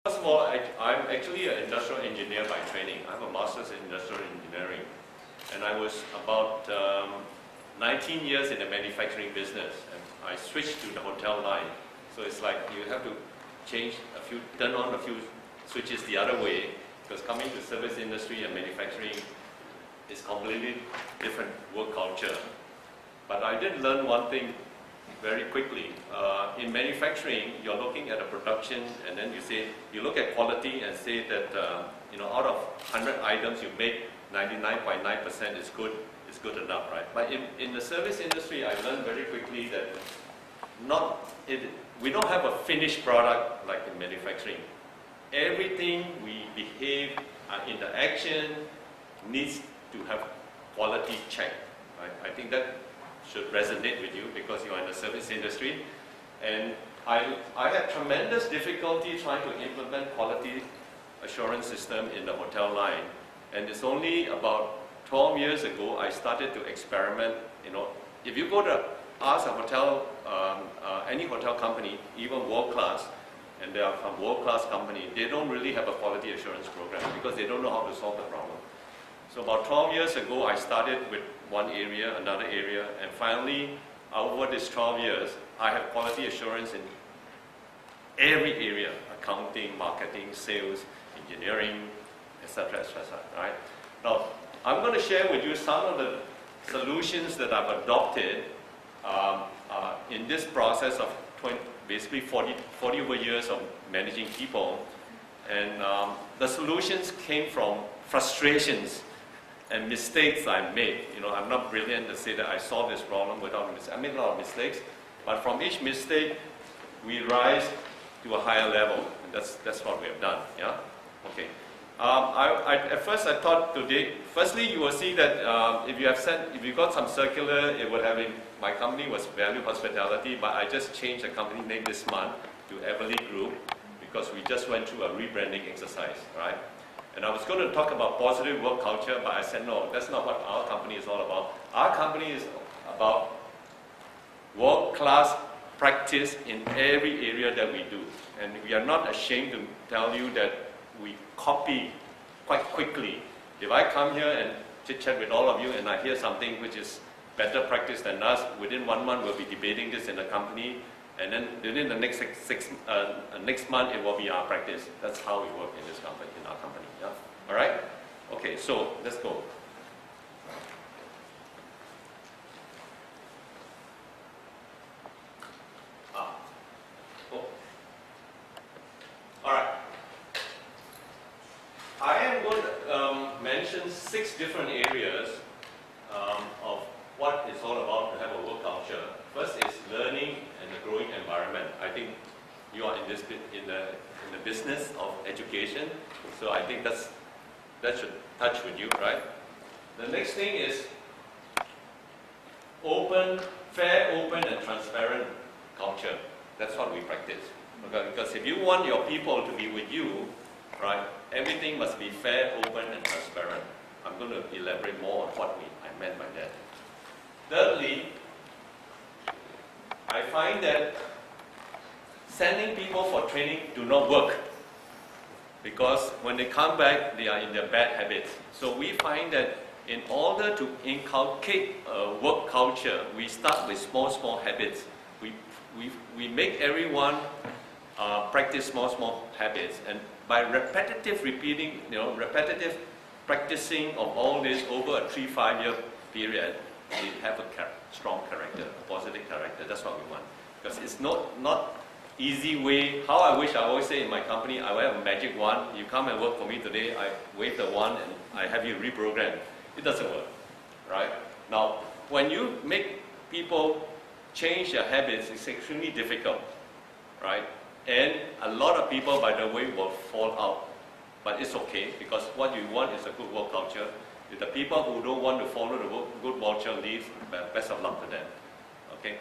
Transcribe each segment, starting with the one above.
First of all, I'm actually an industrial engineer by training. I have a master's in industrial engineering. And I was about 19 years in the manufacturing business. And I switched to the hotel line. So it's like you have to turn on a few switches the other way, because coming to service industry and manufacturing is completely different work culture. But I did learn one thing very quickly. In manufacturing, you're looking at a production, and then you look at quality and say that out of 100 items you make, 99.9% is good enough, right? But in the service industry, I learned very quickly that we don't have a finished product like in manufacturing. Everything we behave, in the action, needs to have quality check. Right? I think that should resonate with you because you are in the service industry. And I had tremendous difficulty trying to implement quality assurance system in the hotel line. And it's only about 12 years ago I started to experiment. If you go to ask a hotel, any hotel company, even world class, and they are from world class company, they don't really have a quality assurance program because they don't know how to solve the problem. So about 12 years ago, I started with one area, another area, and finally, over this 12 years, I have quality assurance in every area: accounting, marketing, sales, engineering, etc., etc. Right? Now, I'm going to share with you some of the solutions that I've adopted in this process of basically 40 over years of managing people. And the solutions came from frustrations and mistakes I made. I'm not brilliant to say that I solved this problem without mistakes. I made a lot of mistakes, but from each mistake, we rise to a higher level. And that's what we have done. Yeah. Okay. At first, I thought today. Firstly, you will see that if you got some circular, it would have been. My company was Value Hospitality, but I just changed the company name this month to Everly Group because we just went through a rebranding exercise, right? And I was going to talk about positive work culture, but I said no, that's not what our company is all about. Our company is about world-class practice in every area that we do. And we are not ashamed to tell you that we copy quite quickly. If I come here and chit-chat with all of you and I hear something which is better practice than us, within 1 month we'll be debating this in the company, and then within the next next month it will be our practice. That's how we work in this company, in our company. Yeah? All right? Okay, so let's go. All right. I am going to mention 6 different areas of what it's all about to have a work culture. First is learning and the growing environment. I think you are in the business of education, so I think that should touch with you, right? The next thing is fair, open, and transparent culture. That's what we practice. Okay? Because if you want your people to be with you, right, everything must be fair, open, and transparent. I'm going to elaborate more on what I meant by that. Thirdly, I find that sending people for training do not work because when they come back, they are in their bad habits. So we find that in order to inculcate a work culture, we start with small habits. We make everyone practice small habits, and by repetitive repeating, repetitive practicing of all this over a 3-5 year period, they have a strong character, a positive character. That's what we want. Because it's not easy way. How I wish, I always say in my company, I have a magic wand. You come and work for me today, I wave the wand and I have you reprogram. It doesn't work, right? Now, when you make people change their habits, it's extremely difficult, right? And a lot of people, by the way, will fall out. But it's okay, because what you want is a good work culture. If the people who don't want to follow the good culture leave, best of luck to them. Okay?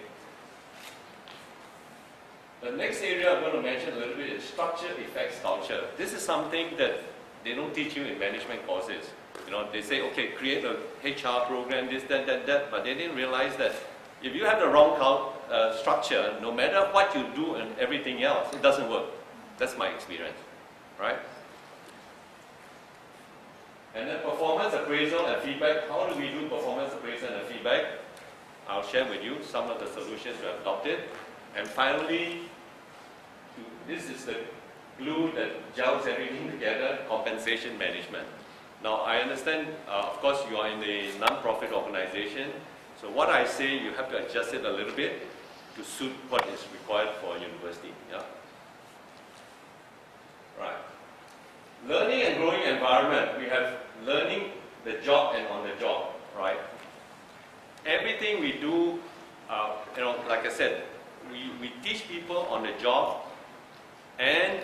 The next area I'm going to mention a little bit is structure affects culture. This is something that they don't teach you in management courses. They say, okay, create a HR program, this, that, but they didn't realize that if you have the wrong structure, no matter what you do and everything else, it doesn't work. That's my experience. right? And then performance appraisal and feedback. How do we do performance appraisal and feedback? I'll share with you some of the solutions we have adopted. And finally, this is the glue that gels everything together, compensation management. Now, I understand, of course, you are in a non-profit organization. So what I say, you have to adjust it a little bit to suit what is required for a university. Yeah? Right. Learning and growing environment. We have learning the job and on the job, right? Everything we do, like I said, we teach people on the job, and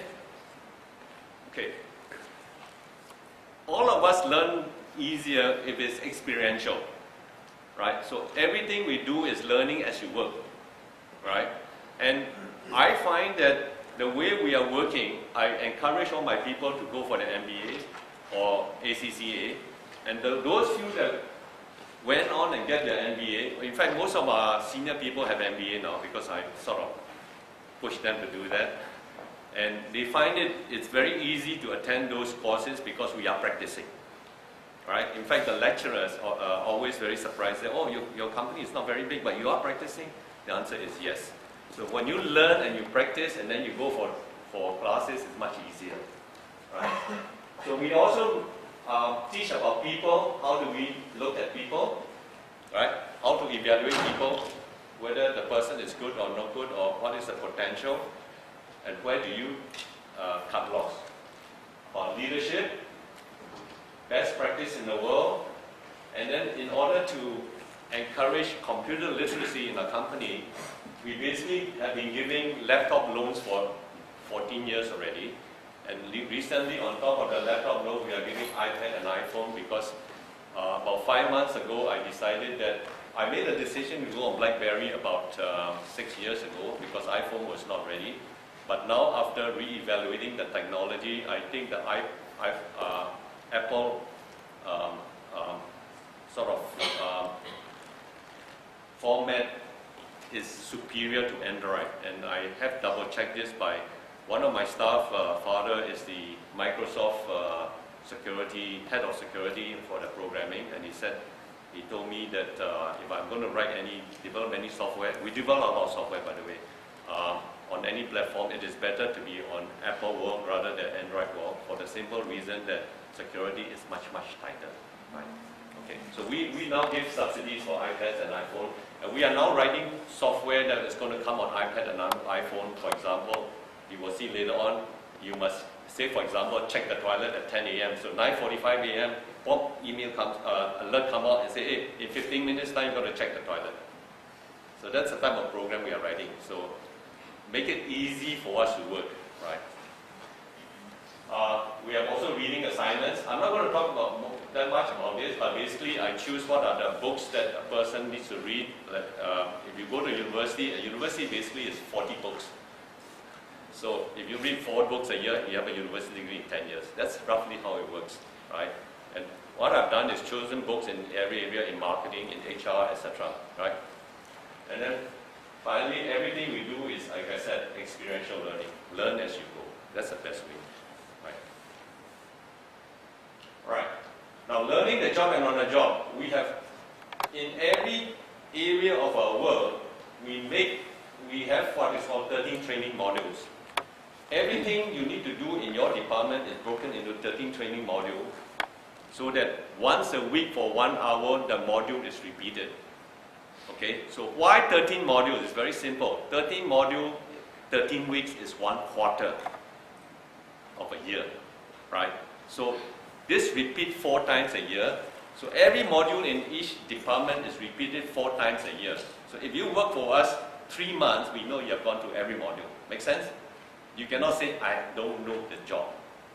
all of us learn easier if it's experiential, right? So everything we do is learning as you work, right? And I find that the way we are working, I encourage all my people to go for the MBA or ACCA, and those few that went on and get their MBA, in fact most of our senior people have MBA now because I sort of push them to do that. And they find it's very easy to attend those courses because we are practicing, right? In fact, the lecturers are always very surprised. They say, oh, your company is not very big, but you are practicing? The answer is yes. So when you learn and you practice and then you go for classes, it's much easier, right? So we also teach about people. How do we look at people, right? How to evaluate people, whether the person is good or not good, or what is the potential. And where do you cut loss? On leadership, best practice in the world, and then in order to encourage computer literacy in our company, we basically have been giving laptop loans for 14 years already. And recently, on top of the laptop loan, we are giving iPad and iPhone because about 5 months ago, I decided that I made a decision to go on BlackBerry about 6 years ago because iPhone was not ready. But now, after re-evaluating the technology, I think that Apple format is superior to Android. And I have double-checked this by one of my staff, father is the Microsoft head of security for the programming, and he told me that if I'm going to develop any software, we develop a lot of software, by the way, on any platform, it is better to be on Apple world rather than Android world for the simple reason that security is much, much tighter. Right? Okay, so we now give subsidies for iPads and iPhone, and we are now writing software that is going to come on iPad and iPhone. For example, you will see later on, you must say, for example, check the toilet at 10 a.m. So 9:45 a.m., email comes, alert come out and say, hey, in 15 minutes time, you're going to check the toilet. So that's the type of program we are writing. So make it easy for us to work, right? We are also reading assignments. I'm not going to talk that much about this, but basically I choose what are the books that a person needs to read. Like, if you go to university, a university basically is 40 books. So if you read 4 books a year, you have a university degree in 10 years. That's roughly how it works, right? And what I've done is chosen books in every area, in marketing, in HR, etc., right? And then finally, everything we do is, like I said, experiential learning. Learn as you go. That's the best way, right? All right. Now, learning the job and on the job, we have, in every area of our work, we have what is called 13 training modules. Everything you need to do in your department is broken into 13 training modules, so that once a week for 1 hour, the module is repeated. Okay, so why 13 modules? It's very simple. 13 modules, 13 weeks is 1 quarter of a year, right? So this repeat 4 times a year. So every module in each department is repeated 4 times a year. So if you work for us 3 months, we know you have gone through every module. Make sense? You cannot say, I don't know the job.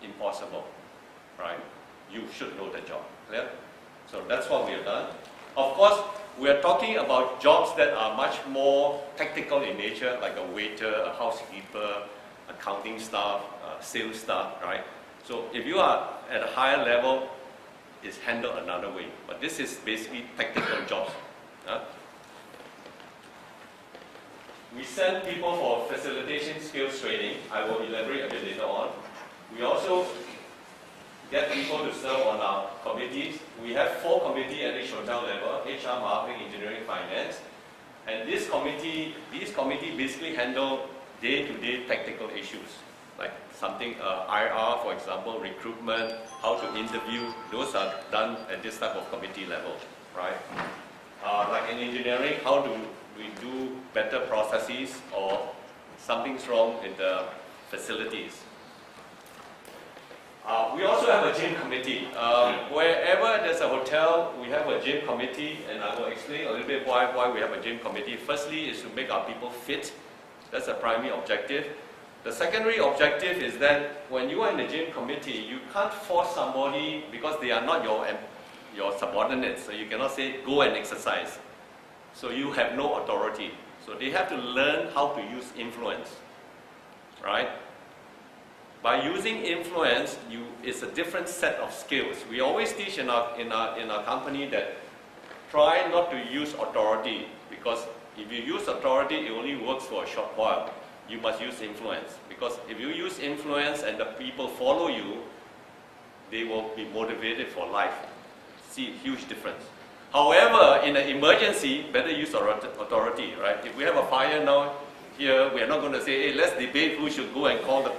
Impossible, right? You should know the job. Clear? So that's what we have done. Of course, we are talking about jobs that are much more technical in nature, like a waiter, a housekeeper, accounting staff, sales staff, right? So if you are at a higher level, it's handled another way. But this is basically technical jobs. We send people for facilitation skills training. I will elaborate a bit later on. We also get people to serve on our committees. We have 4 committees at each hotel level: HR, marketing, engineering, finance. And these committees basically handle day-to-day tactical issues, like something IR, for example, recruitment, how to interview. Those are done at this type of committee level, right? Like in engineering, how do we do better processes, or something's wrong in the facilities. We also have a gym committee. Wherever there's a hotel, we have a gym committee, and I will explain a little bit why we have a gym committee. Firstly is to make our people fit. That's the primary objective. The secondary objective is that when you are in the gym committee, you can't force somebody, because they are not your subordinates, so you cannot say, go and exercise. So you have no authority. So they have to learn how to use influence, right? By using influence, it's a different set of skills. We always teach in our company that try not to use authority, because if you use authority, it only works for a short while. You must use influence, because if you use influence and the people follow you, they will be motivated for life. See, huge difference. However, in an emergency, better use authority, right? If we have a fire now here, we are not going to say, hey, let's debate who should go and call the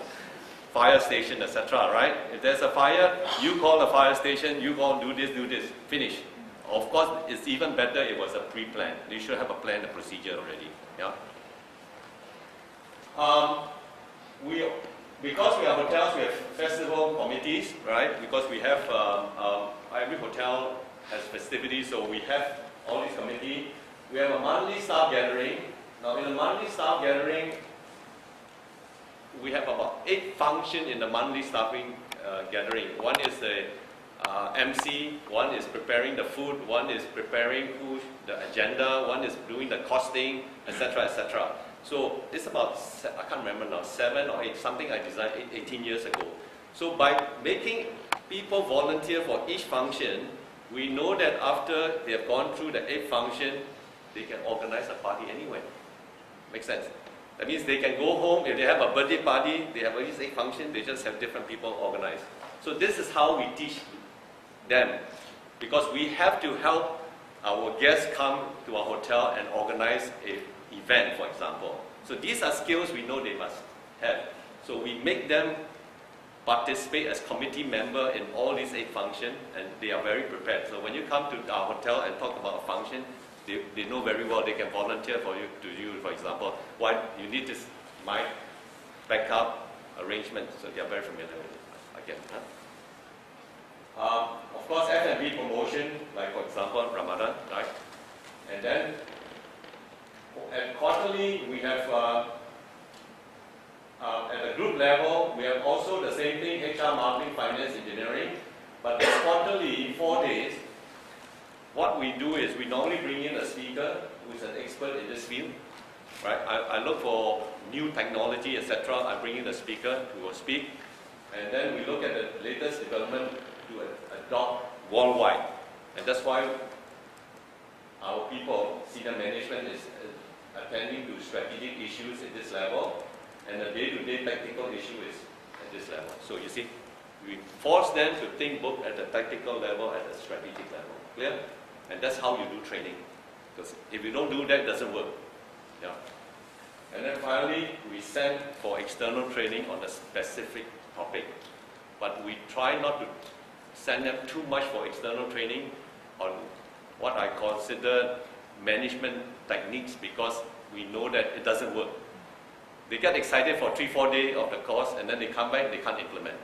fire station, etc., right? If there's a fire, you call the fire station, you go do this, finish. Of course, it's even better if it was a pre-plan. You should have a plan, a procedure already, yeah? Because we are hotels, we have festival committees, right? Because we have, every hotel has festivities, so we have all these committees. We have a monthly staff gathering. Now in a monthly staff gathering, we have about 8 functions in the monthly staffing gathering. One is the MC, one is preparing the food, one is preparing food, the agenda, one is doing the costing, etc., etc. So it's about, I can't remember now, 7 or 8, something I designed 18 years ago. So by making people volunteer for each function, we know that after they have gone through the 8 functions, they can organize a party anywhere. Makes sense? That means they can go home, if they have a birthday party, they have these 8 functions, they just have different people organize. So this is how we teach them, because we have to help our guests come to our hotel and organize an event, for example. So these are skills we know they must have. So we make them participate as committee member in all these 8 functions, and they are very prepared. So when you come to our hotel and talk about a function, they know very well. They can volunteer for you, for example, why you need this mic, backup arrangement. So they are very familiar with it. Again, of course, F&B promotion, like for example, Ramadan, right? And then at quarterly, we have at the group level, we have also the same thing: HR, marketing, finance, engineering. But this quarterly, 4 days. What we do is we normally bring in a speaker who is an expert in this field, right? I look for new technology, etc. I bring in a speaker who will speak, and then we look at the latest development to adopt worldwide. And that's why our people, senior management, is attending to strategic issues at this level, and the day-to-day tactical issue is at this level. So you see, we force them to think both at the tactical level and the strategic level. Clear? And that's how you do training. Because if you don't do that, it doesn't work. Yeah. And then finally, we send for external training on a specific topic. But we try not to send them too much for external training on what I consider management techniques, because we know that it doesn't work. They get excited for 3-4 days of the course, and then they come back, they can't implement.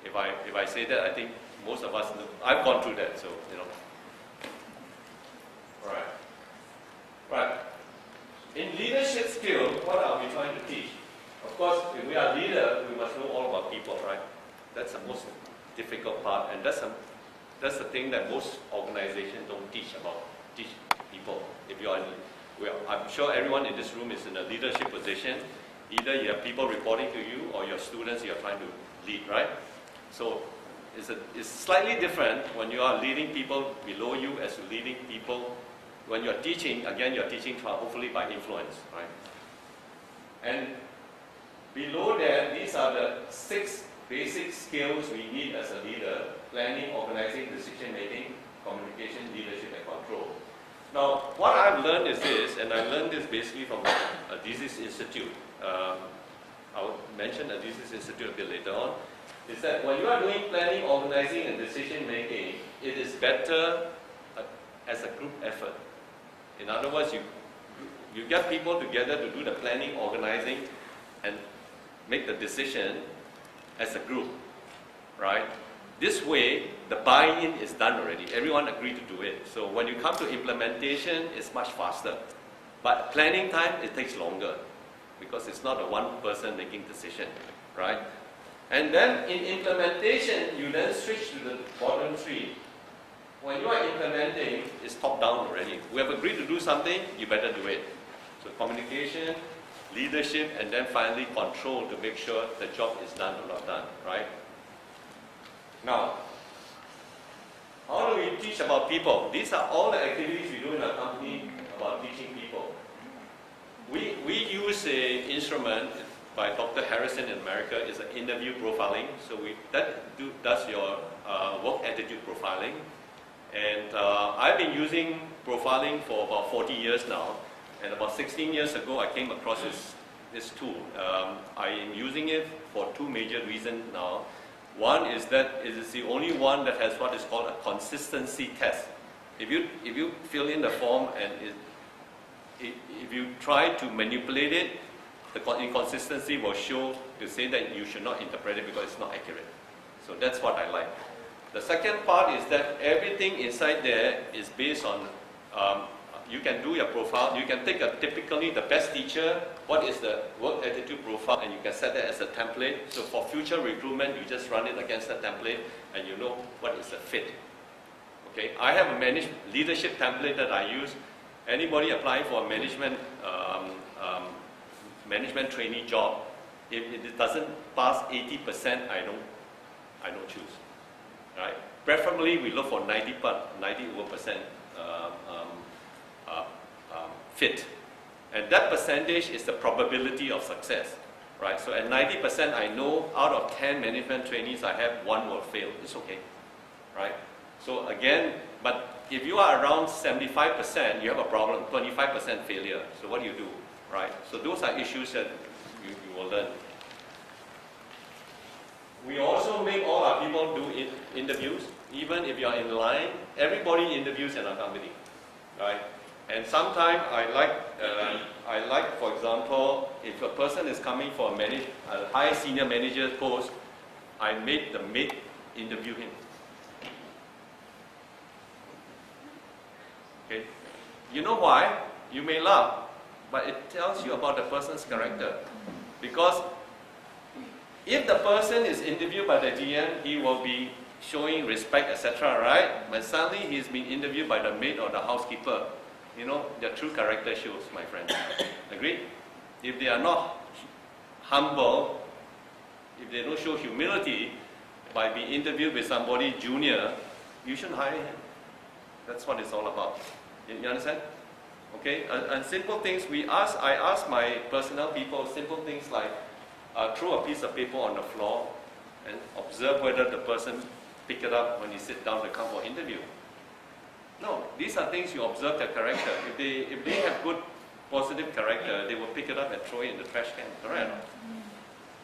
If I say that, I think most of us know. I've gone through that, so you know. Right. In leadership skill, what are we trying to teach? Of course, if we are leader, we must know all about people, right? That's the most difficult part, and that's the thing that most organizations don't teach people. If you are, I'm sure everyone in this room is in a leadership position. Either you have people reporting to you, or your students you are trying to lead, right? So it's slightly different when you are leading people below you as you're leading people. When you're teaching, again, you're teaching hopefully by influence, right? And Below that, these are the 6 basic skills we need as a leader: planning, organizing, decision making, communication, leadership, and control. Now, what I've learned is this, and I learned this basically from a Disease Institute. I'll mention a Disease Institute a bit later on. Is that when you are doing planning, organizing, and decision making, it is better as a group effort. In other words, you get people together to do the planning, organizing, and make the decision as a group, right? This way, the buy-in is done already. Everyone agreed to do it. So when you come to implementation, it's much faster. But planning time, it takes longer because it's not a one person making decision, right? And then in implementation, you then switch to the bottom 3. When you are implementing, it's top down already. We have agreed to do something, you better do it. So communication, leadership, and then finally control to make sure the job is done or not done, right? Now, how do we teach about people? These are all the activities we do in our company about teaching people. We use an instrument by Dr. Harrison in America. It's an interview profiling. So that does your work attitude profiling. And I've been using profiling for about 40 years now. And about 16 years ago, I came across this tool. I am using it for 2 major reasons now. One is that it is the only one that has what is called a consistency test. If you fill in the form and if you try to manipulate it, the inconsistency will show to say that you should not interpret it because it's not accurate. So that's what I like. The second part is that everything inside there is based on, you can do your profile, you can take typically the best teacher, what is the work attitude profile, and you can set that as a template. So for future recruitment, you just run it against the template and you know what is the fit. Okay, I have a leadership template that I use. Anybody applying for a management trainee job, if it doesn't pass 80%, I don't choose. Right? Preferably, we look for 90% fit, and that percentage is the probability of success. Right? So at 90%, I know out of 10 management trainees I have, 1 will fail. It's okay. Right? So again, but if you are around 75%, you have a problem, 25% failure. So what do you do, right? So those are issues that you will learn. We also make all our people do interviews. Even if you are in line, everybody interviews in our company, right? And sometimes I like, for example, if a person is coming for a high senior manager post, I make the mate interview him. Okay. You know why? You may laugh, but it tells you about the person's character. Because if the person is interviewed by the GM, he will be showing respect, etc., right? But suddenly he's being interviewed by the maid or the housekeeper. You know, their true character shows, my friend. Agreed? If they are not humble, if they don't show humility by being interviewed with somebody junior, you shouldn't hire him. That's what it's all about. You understand? Okay? And simple things, I ask my personnel people simple things like throw a piece of paper on the floor and observe whether the person pick it up when he sit down to come for interview. No, these are things you observe their character. If they have good positive character, they will pick it up and throw it in the trash can. Correct?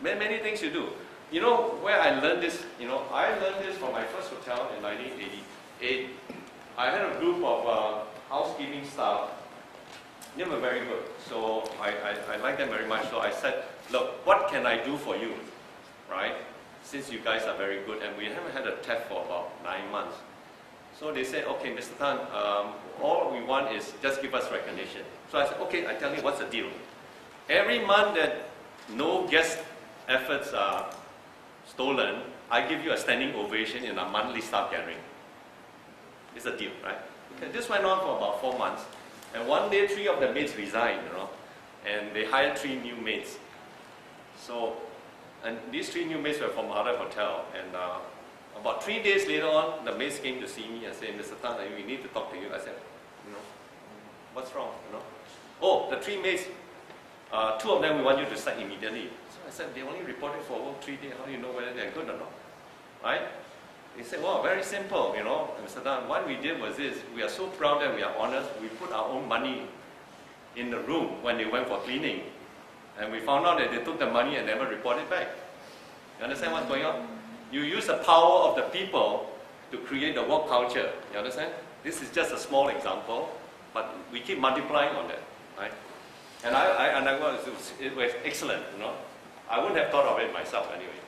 Many things you do. You know where I learned this? You know, I learned this from my first hotel in 1988. I had a group of housekeeping staff. They were very good, so I liked them very much. So I said, look, what can I do for you, right? Since you guys are very good, and we haven't had a theft for about 9 months. So they said, okay, Mr. Tan, all we want is just give us recognition. So I said, okay, I tell you what's the deal. Every month that no guest efforts are stolen, I give you a standing ovation in a monthly staff gathering. It's a deal, right? Okay, this went on for about 4 months. And one day, 3 of the maids resigned, you know, and they hired 3 new maids. So, and these 3 new maids were from other hotel. And about 3 days later on, the maids came to see me and said, Mr. Tan, we need to talk to you. I said, you know, what's wrong, you know? Oh, the 3 maids 2 of them we want you to sack immediately. So I said, they only reported for over 3 days. How do you know whether they're good or not? Right? He said, well, very simple, you know, Mr. Tan. What we did was this: we are so proud that we are honest. We put our own money in the room when they went for cleaning, and we found out that they took the money and never reported back. You understand what's going on? You use the power of the people to create the work culture. You understand? This is just a small example, but we keep multiplying on that, right? And it was excellent, you know. I wouldn't have thought of it myself anyway.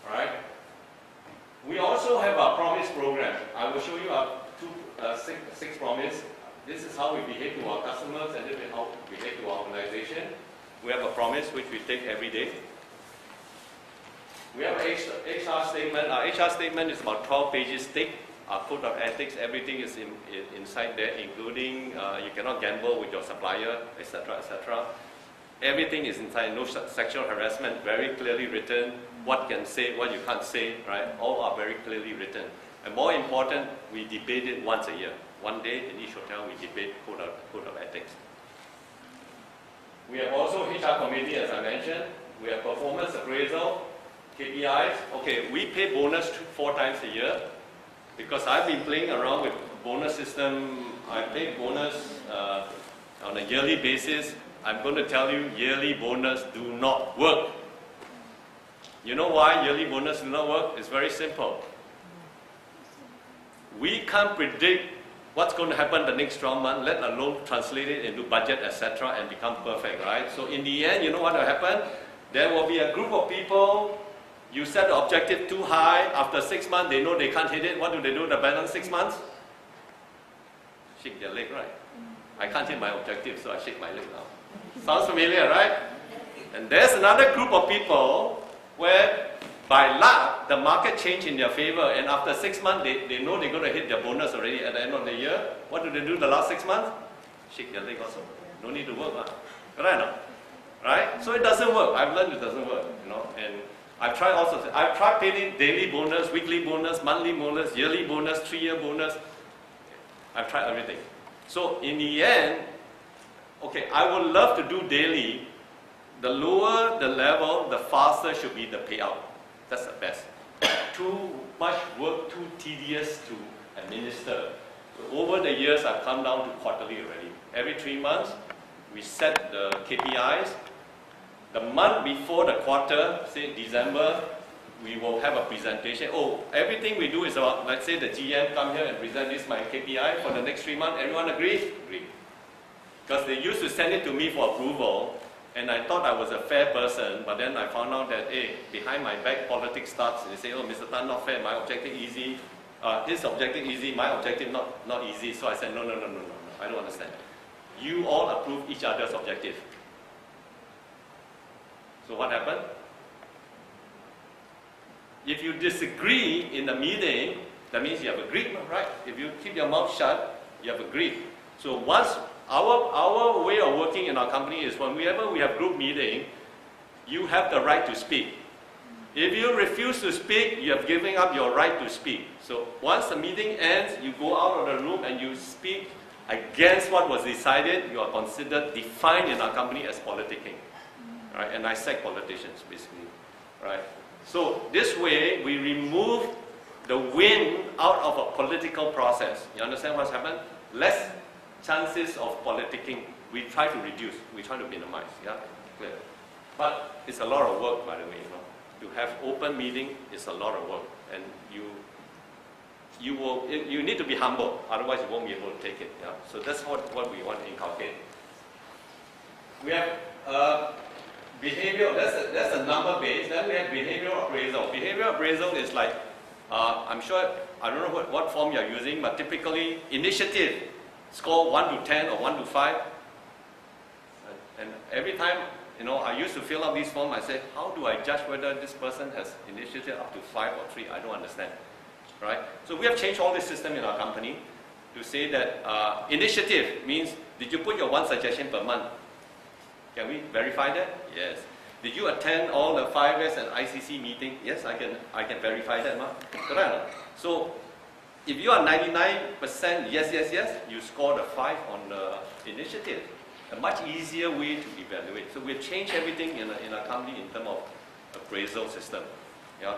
All right. We also have our promise program. I will show you our six promise. This is how we behave to our customers, and this is how we behave to our organization. We have a promise which we take every day. We have an HR statement. Our HR statement is about 12 pages thick. Our code of ethics, everything is inside there, including you cannot gamble with your supplier, etc., etc. Everything is inside. No sexual harassment, very clearly written. What can say, what you can't say, right? All are very clearly written. And more important, we debate it once a year. One day in each hotel, we debate code of ethics. We have also HR committee, as I mentioned. We have performance appraisal, KPIs. Okay, we pay bonus 4 times a year. Because I've been playing around with bonus system. I pay bonus on a yearly basis. I'm going to tell you, yearly bonus do not work. You know why yearly bonus do not work? It's very simple. We can't predict what's going to happen the next 12 months, let alone translate it into budget, etc., and become perfect, right? So in the end, you know what will happen? There will be a group of people. You set the objective too high. After 6 months, they know they can't hit it. What do they do the balance 6 months? Shake their leg, right? I can't hit my objective, so I shake my leg now. Sounds familiar, right? And there's another group of people where, by luck, the market changed in their favor, and after 6 months, they know they're going to hit their bonus already at the end of the year. What do they do the last 6 months? Shake their leg also. No need to work, right? No? Right? So it doesn't work. I've learned it doesn't work, you know. And I've tried all sorts. I've tried paying daily bonus, weekly bonus, monthly bonus, yearly bonus, 3-year bonus. I've tried everything. So in the end, okay, I would love to do daily. The lower the level, the faster should be the payout. That's the best. Too much work, too tedious to administer. So over the years, I've come down to quarterly already. Every 3 months, we set the KPIs. The month before the quarter, say December, we will have a presentation. Oh, everything we do is about, let's say the GM come here and present this my KPI for the next 3 months. Everyone agrees? Agree. Because they used to send it to me for approval, and I thought I was a fair person, but then I found out that, hey, behind my back, politics starts. They say, oh, Mr. Tan, not fair, my objective easy. His objective easy, my objective not easy. So I said, no, I don't understand. You all approve each other's objective. So what happened? If you disagree in the meeting, that means you have agreed, right? If you keep your mouth shut, you have agreed. So once our way of working in our company is whenever we have group meeting, you have the right to speak. If you refuse to speak, you have given up your right to speak. So once the meeting ends, you go out of the room and you speak against what was decided, you are considered defined in our company as politicking. Right? And I sack politicians, basically. Right? So this way, we remove the wind out of a political process. You understand what's happened? Less chances of politicking. We try to reduce. We try to minimize. Yeah, clear. But it's a lot of work, by the way. You know, to have open meeting is a lot of work, and you need to be humble. Otherwise, you won't be able to take it. Yeah. So that's what we want to inculcate. We have. Behavioral, that's a number base. Then we have behavioral appraisal. Behavioral appraisal is like, I'm sure, I don't know what form you're using, but typically initiative, score 1 to 10 or 1 to 5. And every time, you know, I used to fill out these forms, I say, how do I judge whether this person has initiative up to 5 or 3? I don't understand, right? So we have changed all this system in our company to say that initiative means, did you put your 1 suggestion per month? Can we verify that? Yes. Did you attend all the 5S and ICC meeting? Yes, I can verify that. Correct. So if you are 99% yes, you score the 5 on the initiative. a much easier way to evaluate. So we've changed everything in our company in terms of appraisal system. Yeah.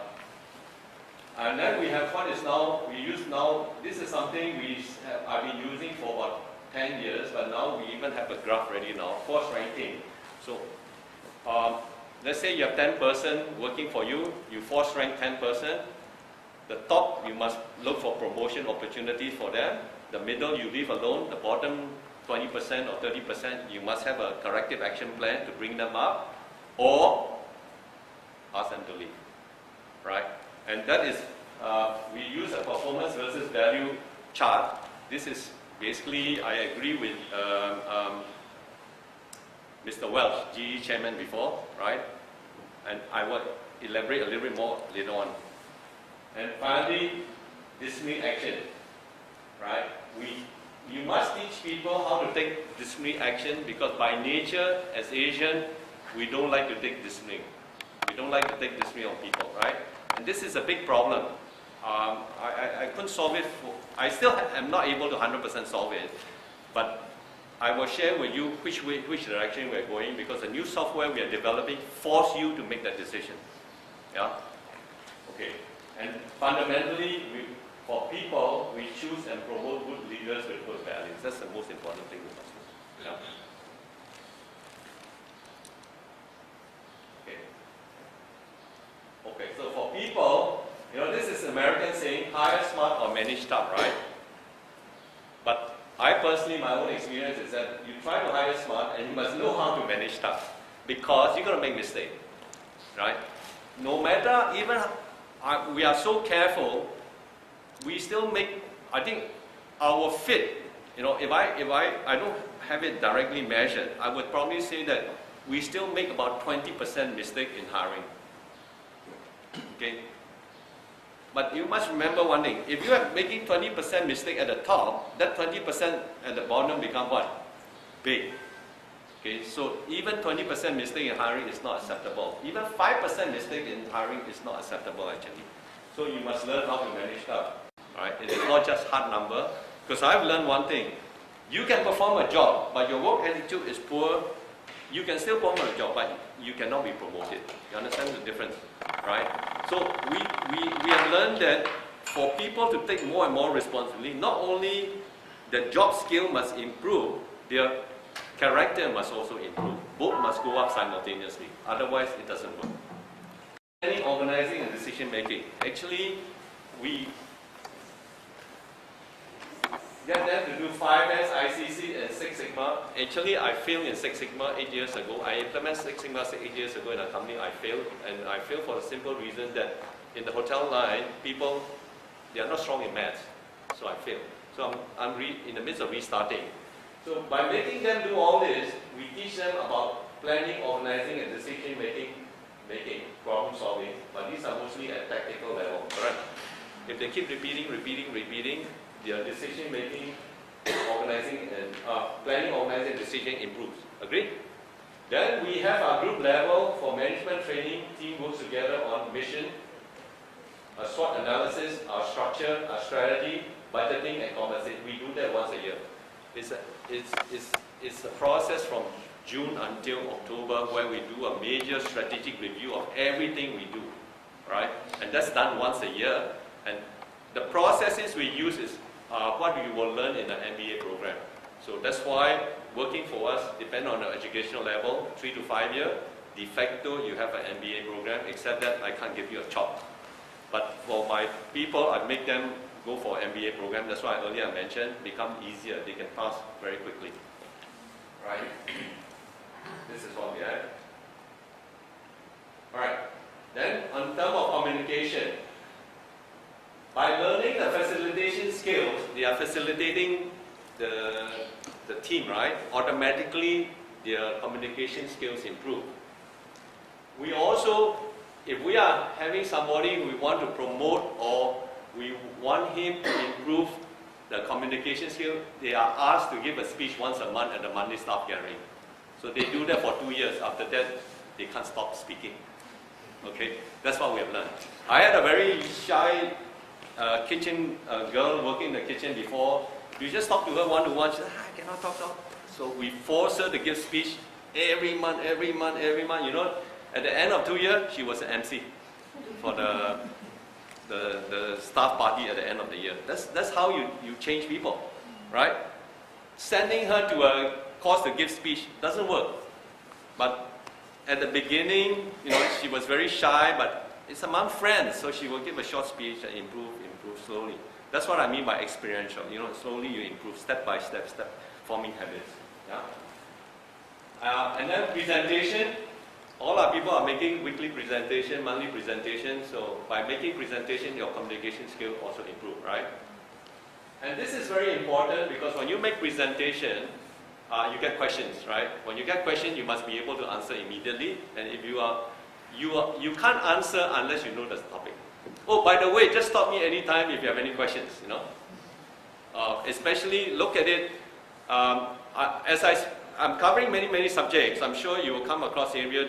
And then we have what is now, we use now, this is something I've been using for about 10 years, but now we even have a graph ready now, force ranking. So let's say you have 10 person working for you, you force rank 10 person. The top, you must look for promotion opportunities for them. The middle, you leave alone. The bottom, 20% or 30%, you must have a corrective action plan to bring them up, or ask them to leave, right? And that is, we use a performance versus value chart. This is basically, I agree with Mr. Welch, GE chairman before, right? And I will elaborate a little bit more later on. And finally, disciplinary action, right? You must teach people how to take disciplinary action, because by nature, as Asian, we don't like to take discipline. We don't like to take discipline on people, right? And this is a big problem. I couldn't solve it. I still am not able to 100% solve it, but I will share with you which direction we're going, because the new software we are developing force you to make that decision. Yeah? Okay. And fundamentally, for people, we choose and promote good leaders with good values. That's the most important thing we must do. Yeah? Okay. Okay, so for people, this is American saying, hire smart or manage tough, right? But I personally, my own experience is that you try to hire smart and you must know how to manage tough, because you're going to make mistakes, right? No matter, even we are so careful, we still make, I think, our fit, if I don't have it directly measured, I would probably say that we still make about 20% mistake in hiring. Okay? But you must remember one thing, if you are making 20% mistake at the top, that 20% at the bottom become what? Big. Okay, so even 20% mistake in hiring is not acceptable. Even 5% mistake in hiring is not acceptable actually. So you must learn how to manage that. Right? It is not just hard number, because I've learned one thing. You can perform a job, but your work attitude is poor. You can still perform a job, but you cannot be promoted. You understand the difference, right? So we have learned that for people to take more and more responsibility, not only the job skill must improve, their character must also improve. Both must go up simultaneously. Otherwise, it doesn't work. Any organizing and decision making. Actually, we get them to do 5S, ICC, and Six Sigma. Actually, I failed in Six Sigma 8 years ago. I implemented Six Sigma 8 years ago in a company. I failed, and I failed for the simple reason that in the hotel line, people, they are not strong in maths. So I failed. So I'm in the midst of restarting. So by making them do all this, we teach them about planning, organizing, and decision making, problem solving. But these are mostly at tactical level, correct? If they keep repeating, their decision making, organizing, and planning, organizing, decision improves. Agreed? Then we have our group level for management training. Team works together on mission, a SWOT analysis, our structure, our strategy, budgeting, and compensation. We do that once a year. It's a process from June until October where we do a major strategic review of everything we do, right? And that's done once a year. And the processes we use is what you will learn in the MBA program. So that's why working for us depends on the educational level, 3 to 5 years. De facto, you have an MBA program, except that I can't give you a chop. But for my people, I make them go for MBA program. That's why earlier I mentioned, become easier. They can pass very quickly. Right? This is what we have. Alright. Then, on terms of communication, by learning the facilitation skills, they are facilitating the team, right? Automatically, their communication skills improve. We also, if we are having somebody we want to promote or we want him to improve the communication skill, they are asked to give a speech once a month at the Monday staff gathering. So they do that for 2 years. After that, they can't stop speaking. Okay, that's what we have learned. I had a very shy kitchen girl working in the kitchen before. You just talk to her one-to-one. She said, I cannot talk. So we force her to give speech every month. You know, at the end of 2 years, she was an MC for the staff party at the end of the year. That's how you change people, right? Sending her to a course to give speech doesn't work. But at the beginning, you know, she was very shy, but it's among friends, so she will give a short speech and improve slowly. That's what I mean by experiential. You know, slowly you improve, step by step, forming habits. Yeah. And then presentation. All our people are making weekly presentation, monthly presentation. So by making presentation, your communication skill also improve, right? And this is very important because when you make presentation, you get questions, right? When you get questions, you must be able to answer immediately. And if you can't answer unless you know the topic. Oh, by the way, just stop me anytime if you have any questions, you know. Especially look at it, I'm covering many subjects. I'm sure you will come across area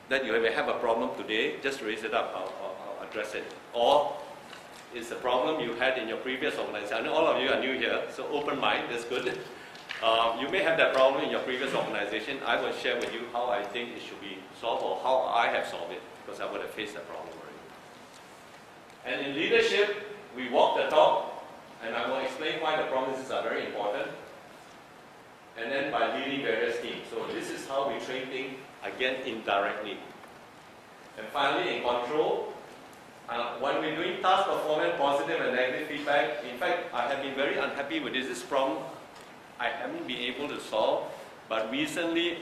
that you may have a problem today. Just raise it up, I'll address it. Or it's a problem you had in your previous organization. I know all of you are new here, so open mind, that's good. You may have that problem in your previous organization. I will share with you how I think it should be solved or how I have solved it, because I would have faced that problem already. And in leadership, we walk the talk, and I will explain why the promises are very important. And then by leading various teams. So this is how we train things, again, indirectly. And finally, in control, when we're doing task performance, positive and negative feedback, in fact, I have been very unhappy with this. This problem I haven't been able to solve, but recently,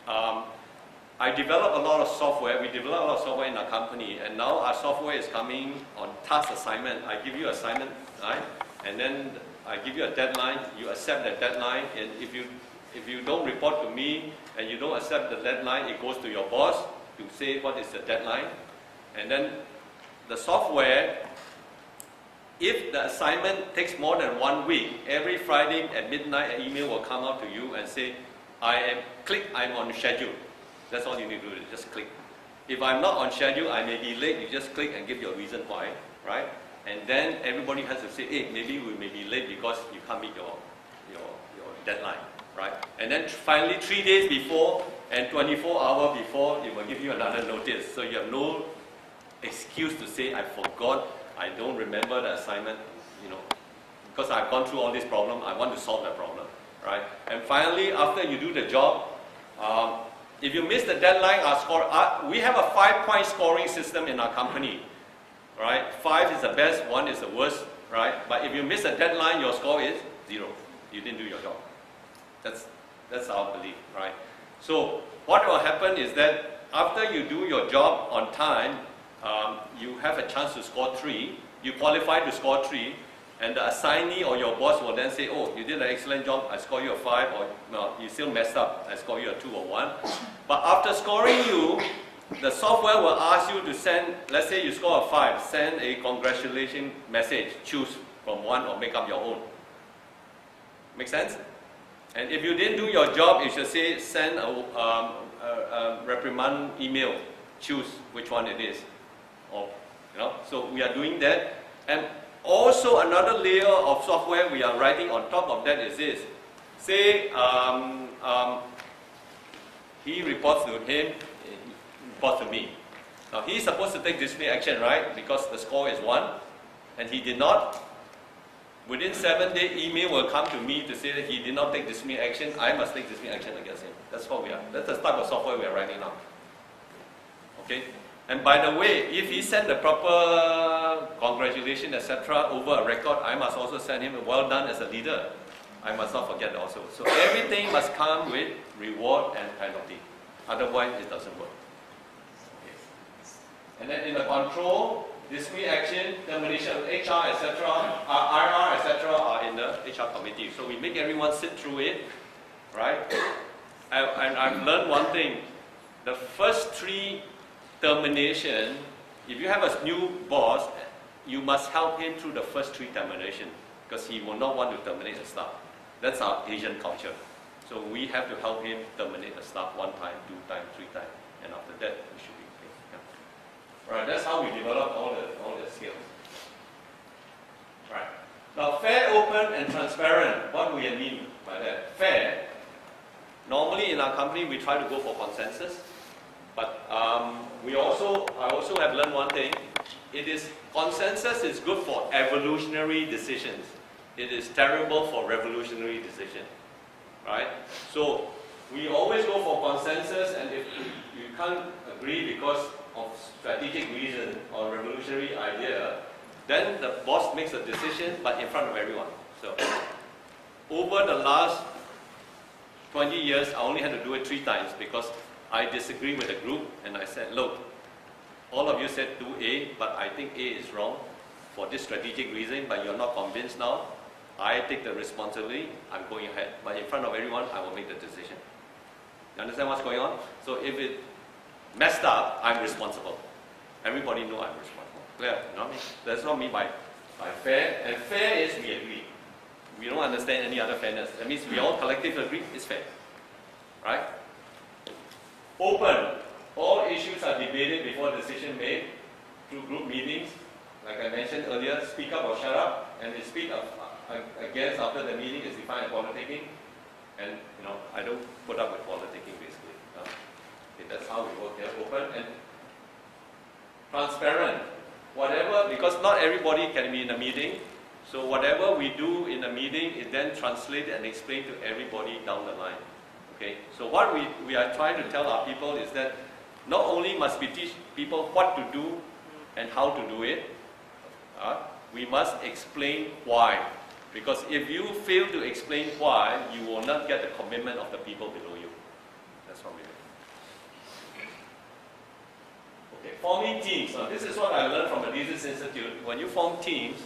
I developed a lot of software. We developed a lot of software in our company, and now our software is coming on task assignment. I give you assignment, right? And then I give you a deadline, you accept that deadline, and if you don't report to me and you don't accept the deadline, it goes to your boss to say what is the deadline. And then the software, if the assignment takes more than 1 week, every Friday at midnight an email will come out to you and say, I'm on schedule. That's all you need to do, just click. If I'm not on schedule, I may be late, you just click and give your reason why, right? And then everybody has to say, hey, maybe we may be late because you can't meet your deadline, right? And then finally, 3 days before and 24 hours before, it will give you another notice. So you have no excuse to say, I forgot, I don't remember the assignment, you know, because I've gone through all this problem, I want to solve that problem, right? And finally, after you do the job, if you miss the deadline, we have a 5-point scoring system in our company. Right? 5 is the best, 1 is the worst, right? But if you miss a deadline, your score is 0. You didn't do your job. That's our belief, right? So what will happen is that after you do your job on time, you have a chance to score 3. You qualify to score 3, and the assignee or your boss will then say, oh, you did an excellent job, I score you a 5, or no, you still messed up, I score you a 2 or 1. But after scoring you, the software will ask you to send, let's say you score a 5, send a congratulations message, choose from 1 or make up your own. Make sense? And if you didn't do your job, it should say send a reprimand email, choose which one it is. Or, you know, so we are doing that. And also another layer of software we are writing on top of that is this. Say he reports to him, reports to me. Now he's supposed to take disciplinary action, right? Because the score is 1, and he did not. Within 7 days, email will come to me to say that he did not take disciplinary action. I must take disciplinary action against him. That's what we are. That's the type of software we are writing now. Okay. And by the way, if he sent the proper congratulations, etc., over a record, I must also send him a well done as a leader. I must not forget also. So everything must come with reward and penalty. Otherwise, it doesn't work. And then in the control, disciplinary action, termination of HR, etc., IR, etc., are in the HR committee. So we make everyone sit through it, right? And I've learned one thing. The first 3 termination, if you have a new boss, you must help him through the first 3 termination because he will not want to terminate the staff. That's our Asian culture. So we have to help him terminate the staff 1 time, 2 times, 3 times, and after that, we should be okay. Yeah. Right, that's how we develop all the skills. Right. Now, fair, open, open and transparent. What do we mean by that? Fair. Normally in our company we try to go for consensus, but I also have learned one thing. Consensus is good for evolutionary decisions. It is terrible for revolutionary decisions, right? So we always go for consensus, and if you can't agree because of strategic reason or revolutionary idea, then the boss makes a decision, but in front of everyone. So over the last 20 years, I only had to do it 3 times because I disagree with the group, and I said, look, all of you said do A, but I think A is wrong for this strategic reason, but you're not convinced now. I take the responsibility, I'm going ahead. But in front of everyone, I will make the decision. You understand what's going on? So if it messed up, I'm responsible. Everybody know I'm responsible. Clear? You know what I mean? That's not me by fair. And fair is we agree. We don't understand any other fairness. That means we all collectively agree it's fair. Right? Open. All issues are debated before decision made through group meetings. Like I mentioned earlier, speak up or shut up, and they speak up against after the meeting is defined as politicking. And I don't put up with politicking basically. Okay, that's how we work here. Open and transparent. Whatever, because not everybody can be in a meeting. So whatever we do in a meeting is then translated and explained to everybody down the line. Okay. So what we are trying to tell our people is that not only must we teach people what to do and how to do it, we must explain why. Because if you fail to explain why, you will not get the commitment of the people below you. That's what we do. Okay, forming teams. Now, this is what I learned from the Leaders Institute. When you form teams,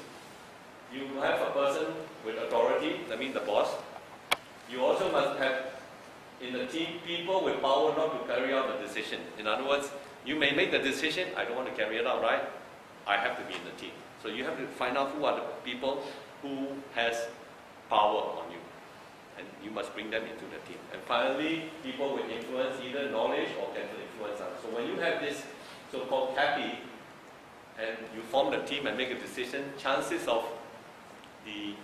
you have a person with authority, that means the boss. You also must have in the team people with power not to carry out the decision. In other words, you may make the decision, I don't want to carry it out, right? I have to be in the team. So you have to find out who are the people who has power on you. And you must bring them into the team. And finally, people with influence, either knowledge or can influence others. So when you have this so-called CAPI, and you form the team and make a decision, chances of the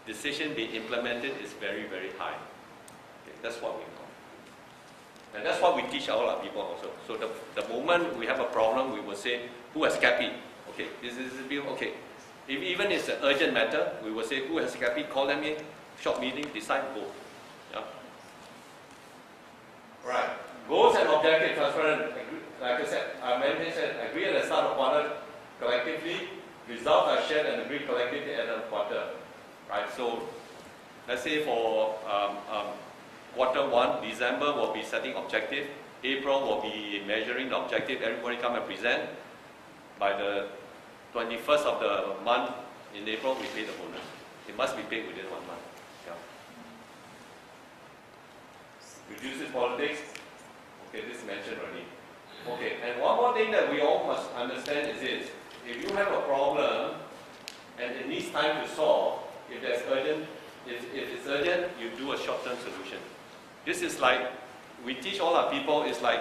decision being implemented is very, very high. Okay, that's what we know. And that's what we teach all our people also. So the moment we have a problem, we will say, who has CAPI? Okay, this is the bill, okay. If even it's an urgent matter, we will say, who has CAPI? Call them in, short meeting, decide, go. Yeah. Right. Goals and objectives, transparent. Like I said, I mentioned, agree at the start of quarter collectively, results are shared and agreed collectively at the quarter. Right. So, let's say for quarter 1, December will be setting objective, April will be measuring the objective, everybody come and present. By the 21st of the month in April, we pay the bonus. It must be paid within 1 month. Yeah. Reduces politics. Okay, this is mentioned already. Okay, and one more thing that we all must understand is this. If you have a problem and it needs time to solve, if it's urgent, you do a short-term solution. This is like, we teach all our people, it's like,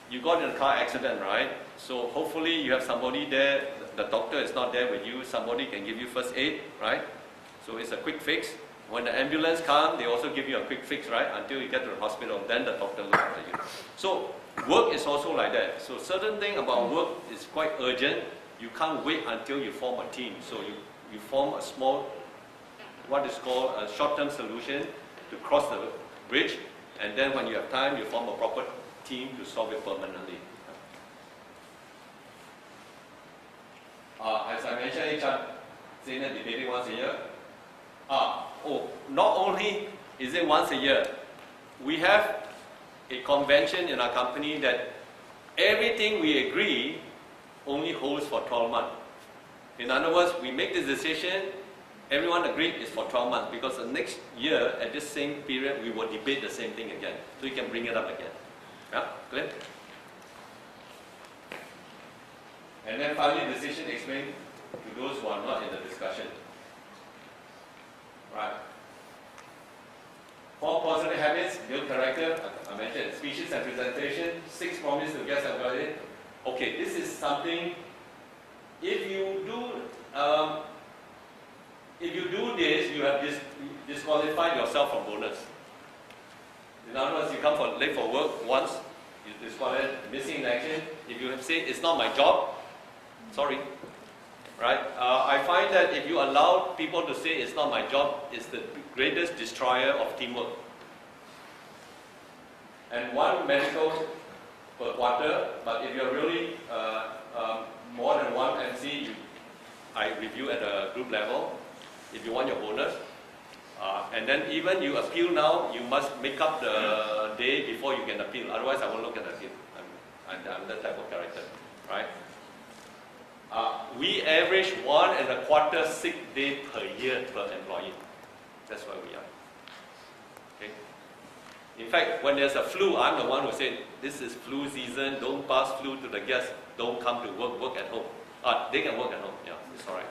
you got in a car accident, right? So hopefully you have somebody there, the doctor is not there with you, somebody can give you first aid, right? So it's a quick fix. When the ambulance comes, they also give you a quick fix, right? Until you get to the hospital, then the doctor looks at you. So work is also like that. So certain thing about work is quite urgent. You can't wait until you form a team. So you form a small, what is called a short-term solution to cross the bridge, and then when you have time, you form a proper team to solve it permanently. As I mentioned, HR senior debating once a year. Not only is it once a year, we have a convention in our company that everything we agree only holds for 12 months. In other words, we make this decision, everyone agreed it's for 12 months, because the next year, at this same period, we will debate the same thing again. So you can bring it up again. Yeah, clear? And then finally, decision explained to those who are not in the discussion. Right. 4 positive habits, build character, I mentioned species and presentation, 6 promise to guests and guardian. Okay, this is something, if you do you have disqualified yourself from bonus. In other words, you come late for work once, you disqualified, missing in action. If you have said it's not my job, sorry. Right? I find that if you allow people to say it's not my job, it's the greatest destroyer of teamwork. And one medical per quarter, but if you're really more than one MC, I review at a group level if you want your bonus. And then even you appeal now, you must make up the day before you can appeal. Otherwise, I won't look at the appeal. I'm that type of character, right? We average 1.25 sick day per year per employee. That's where we are. Okay. In fact, when there's a flu, I'm the one who said, this is flu season, don't pass flu to the guests, don't come to work at home. They can work at home, yeah, it's alright.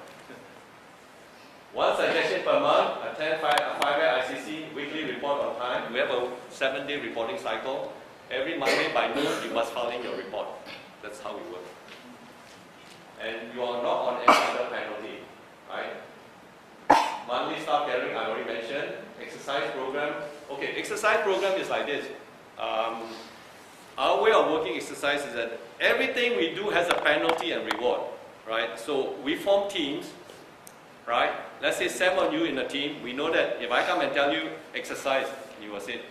One suggestion per month, attend 5-year ICC, weekly report on time. We have a 7-day reporting cycle. Every Monday by noon, you must file in your report. That's how we work. And you are not on any other penalty, right? Monthly staff gathering, I already mentioned. Exercise program. Okay, exercise program is like this. Our way of working exercise is that everything we do has a penalty and reward, right? So we form teams, right? Let's say 7 of you in a team. We know that if I come and tell you exercise, you will say,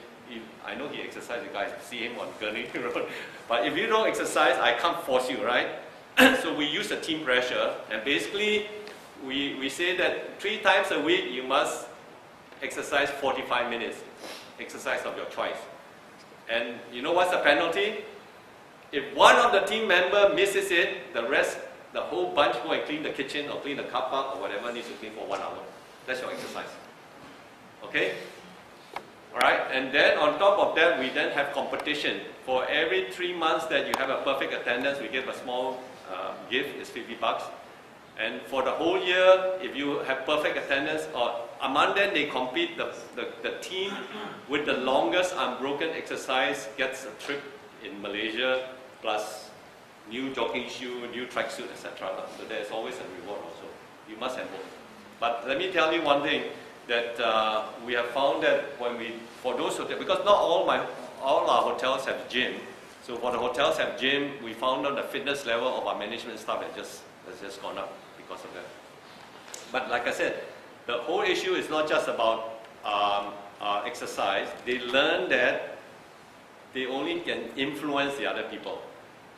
I know he exercises, you guys see him on Gurney Road. But if you don't exercise, I can't force you, right? So we use the team pressure, and basically we say that 3 times a week you must exercise 45 minutes, exercise of your choice. And you know what's the penalty? If one of the team member misses it, the whole bunch go and clean the kitchen or clean the car park or whatever needs to clean for 1 hour. That's your exercise. Okay? Alright, and then on top of that, we then have competition. For every 3 months that you have a perfect attendance, we give a small gift, it's $50. And for the whole year, if you have perfect attendance, or among them they compete, the team with the longest unbroken exercise gets a trip in Malaysia, plus new jogging shoe, new tracksuit, etc. So there's always a reward also. You must have both. But let me tell you one thing, that we have found that for those hotels, because not all our hotels have gym, so for the hotels have gym, we found out the fitness level of our management staff has just gone up because of that. But like I said, the whole issue is not just about exercise. They learn that they only can influence the other people.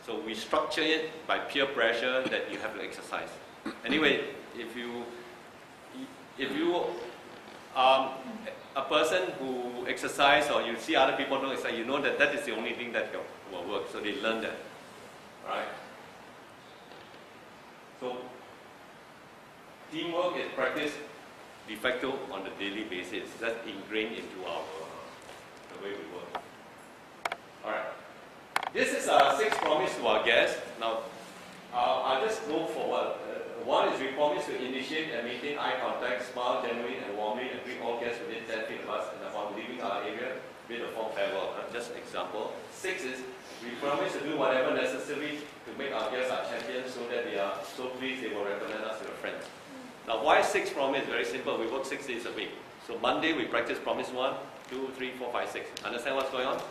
So we structure it by peer pressure that you have to exercise. Anyway, if you a person who exercise or you see other people don't exercise, you know that is the only thing that will work. So they learn that, right? So teamwork is practiced de facto on a daily basis. That's ingrained into the way we work. All right. This is a 6 promise to our guests. Now, I'll just go forward. One is we promise to initiate and maintain eye contact, smile genuinely and warmly, and greet all guests within 10 feet of us, and upon leaving our area, bid a form farewell. Just an example. 6 is we promise to do whatever necessary to make our guests our champions, so that they are so pleased they will recommend us to their friends. Now, why 6 promise? Very simple. We work 6 days a week. So Monday we practice promise 1, 2, 3, 4, 5, 6. Understand what's going on?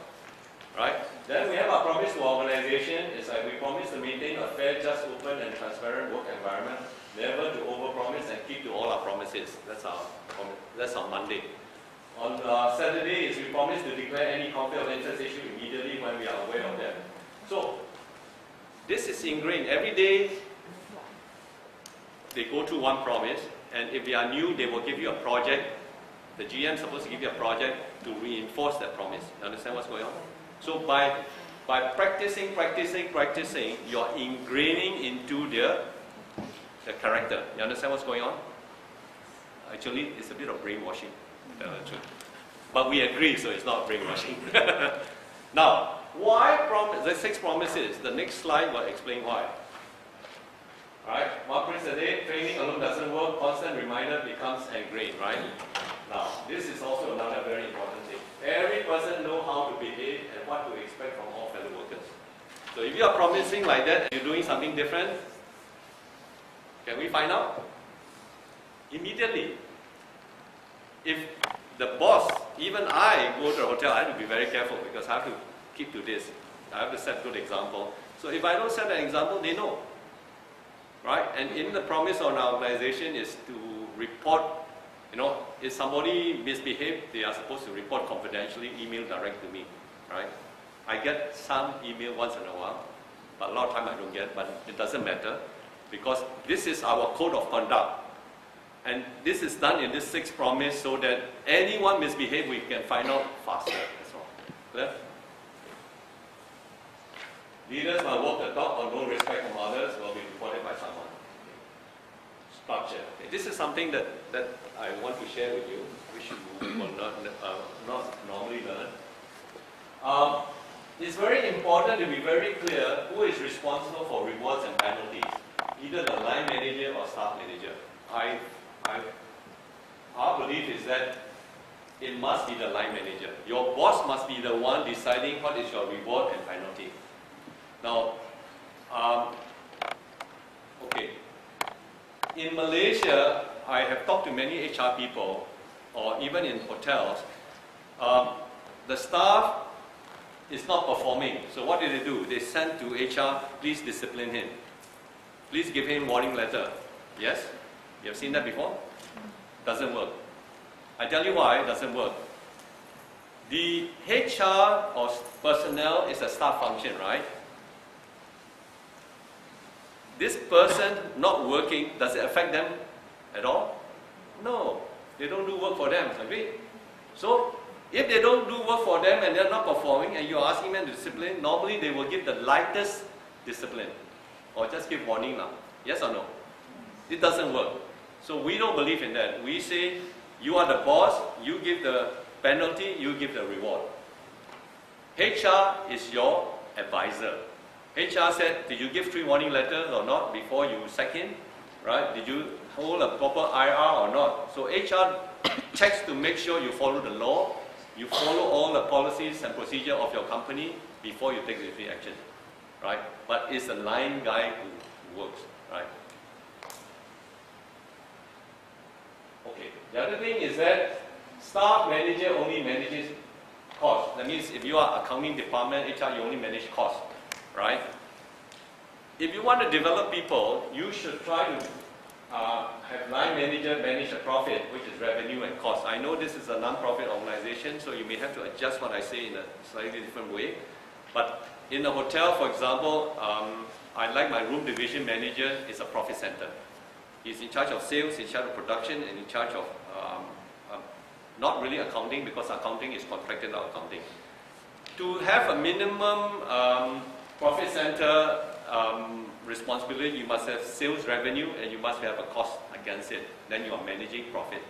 Right? Then we have our promise to our organization. It's like we promise to maintain a fair, just, open and transparent work environment, never to overpromise and keep to all our promises. That's our Monday. On Saturday is we promise to declare any conflict of interest issue immediately when we are aware of them. So this is ingrained. Every day they go through one promise, and if they are new, they will give you a project. The GM is supposed to give you a project to reinforce that promise. You understand what's going on? So by practicing, you're ingraining into the character. You understand what's going on? Actually, it's a bit of brainwashing, to tell the truth. But we agree, so it's not brainwashing. Now, why promise? The 6 promises. The next slide will explain why. Alright, 1 promise a day, training alone doesn't work, constant reminder becomes ingrained, right? Now, this is also another very important thing. Every person knows how to behave and what to expect from all fellow workers. So if you are promising like that and you're doing something different, can we find out? Immediately. if the boss, even I go to a hotel, I have to be very careful because I have to keep to this. I have to set good example. So if I don't set an example, they know. Right? And in the promise of our organization is to report, if somebody misbehaved, they are supposed to report confidentially, email direct to me. Right? I get some email once in a while, but a lot of time I don't get, but it doesn't matter because this is our code of conduct. And this is done in this 6 promise so that anyone misbehave, we can find out faster. That's all. Clear? Leaders must walk the talk or no respect from others will be reported by someone. Structure. Okay. This is something that I want to share with you, which you will not normally learn. It's very important to be very clear who is responsible for rewards and penalties, either the line manager or staff manager. Our belief is that it must be the line manager. Your boss must be the one deciding what is your reward and penalty. Now, okay. In Malaysia, I have talked to many HR people, or even in hotels. The staff is not performing. So what do? They send to HR, please discipline him. Please give him warning letter. Yes? You have seen that before? Doesn't work. I tell you why it doesn't work. The HR or personnel is a staff function, right? This person not working, does it affect them at all? No. They don't do work for them, agree? So, if they don't do work for them and they're not performing and you're asking them to discipline, normally they will give the lightest discipline. Or just give warning now. Yes or no? It doesn't work. So we don't believe in that. We say, you are the boss, you give the penalty, you give the reward. HR is your advisor. HR said, did you give 3 warning letters or not before you sack him? Right? Did you hold a proper IR or not? So HR checks to make sure you follow the law, you follow all the policies and procedure of your company before you take disciplinary action. Right? But it's a line guy who works. Right? Okay. The other thing is that staff manager only manages cost. That means if you are accounting department, HR, you only manage cost. Right? If you want to develop people, you should try to have line manager manage the profit, which is revenue and cost. I know this is a non-profit organization, so you may have to adjust what I say in a slightly different way. But in a hotel, for example, I like my room division manager is a profit center. He's in charge of sales, in charge of production, and in charge of not really accounting, because accounting is contracted out accounting. To have a minimum profit center responsibility, you must have sales revenue and you must have a cost against it. Then you are managing profit.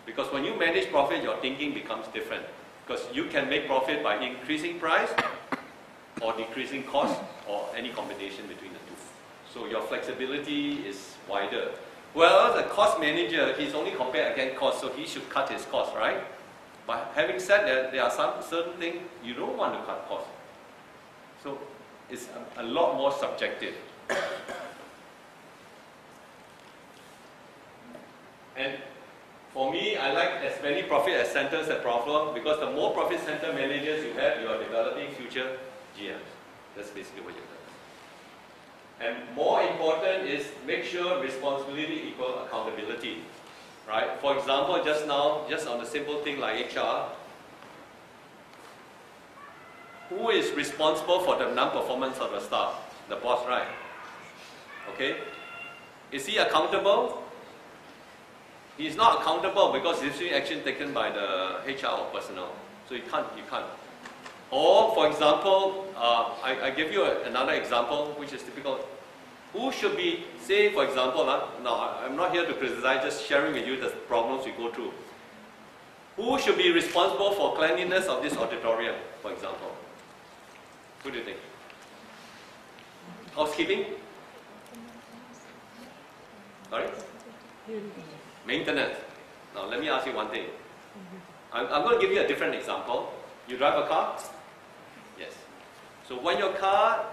Because when you manage profit, your thinking becomes different. Because you can make profit by increasing price or decreasing cost or any combination between the two. So your flexibility is wider. Well, the cost manager, he's only compared against cost, so he should cut his cost, right? But having said that, there are some certain things you don't want to cut costs. So it's a lot more subjective. And for me, I like as many profit centers as possible, because the more profit center managers you have, you are developing future GMs. That's basically what you're doing. And more important is make sure responsibility equals accountability. Right? For example, just now, just on the simple thing like HR, who is responsible for the non-performance of the staff? The boss, right? Okay? Is he accountable? He is not accountable because disciplinary action taken by the HR or personnel. So you can't. Or, for example, I give you another example which is typical. Who should be, say for example, now I'm not here to criticize, just sharing with you the problems we go through. Who should be responsible for cleanliness of this auditorium, for example? Who do you think? Housekeeping? Sorry? Maintenance. Now let me ask you one thing. I'm going to give you a different example. You drive a car? Yes. So when your car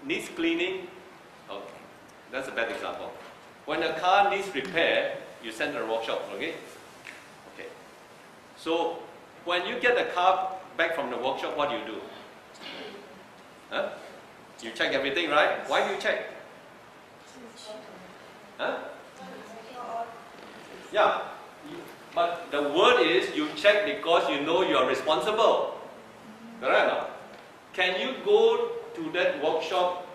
needs cleaning, okay, that's a bad example. When a car needs repair, you send to a workshop, okay? Okay. So when you get the car back from the workshop, what do you do? Huh? You check everything, right? Why do you check? Huh? Yeah. But the word is you check because you know you are responsible. Correct or not? Can you go to that workshop,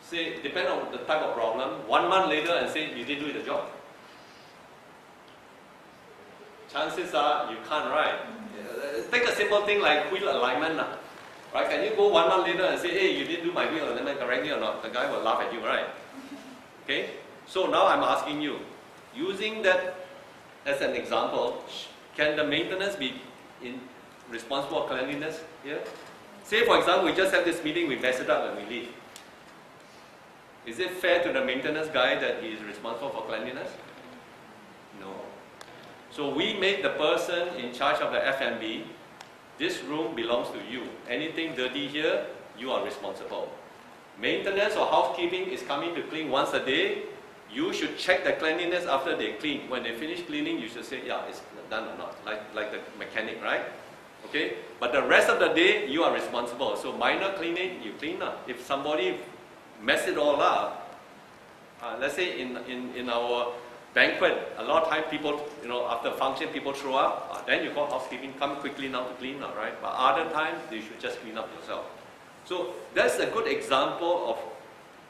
say, depend on the type of problem, 1 month later and say you didn't do the job? Chances are you can't, right? Take a simple thing like wheel alignment. Right? Can you go 1 month later and say, hey, you didn't do my wheel alignment correctly or not? The guy will laugh at you, right? Okay? So now I'm asking you, using that as an example, can the maintenance be responsible for cleanliness here? Say for example, we just have this meeting, we mess it up and we leave. Is it fair to the maintenance guy that he is responsible for cleanliness? No. So we make the person in charge of the F&B, this room belongs to you. Anything dirty here, you are responsible. Maintenance or housekeeping is coming to clean once a day. You should check the cleanliness after they clean. When they finish cleaning, you should say, yeah, it's done or not, like the mechanic, right? Okay? But the rest of the day, you are responsible. So minor cleaning, you clean up. If somebody mess it all up, let's say in our banquet, a lot of time people, after function, people throw up, then you call housekeeping, come quickly now to clean up, right? But other times, you should just clean up yourself. So that's a good example of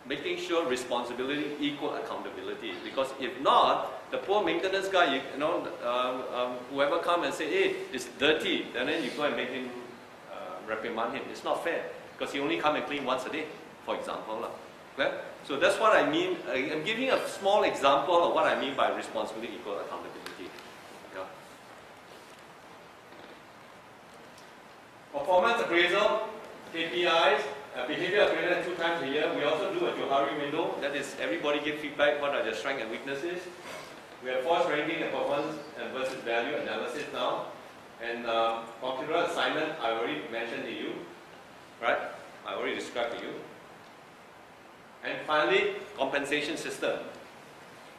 making sure responsibility equal accountability. Because if not, the poor maintenance guy, whoever come and say, hey, it's dirty, and then you go and make him, reprimand him. It's not fair, because he only come and clean once a day, for example. Okay? So that's what I mean. I'm giving a small example of what I mean by responsibility equal accountability. Yeah. Performance appraisal, KPIs, behavior appraisal 2 times a year. We also do a Johari window. That is, everybody give feedback, what are their strengths and weaknesses. We have force ranking and performance and versus value analysis now. And popular assignment, I already mentioned to you. Right? I already described to you. And finally, compensation system.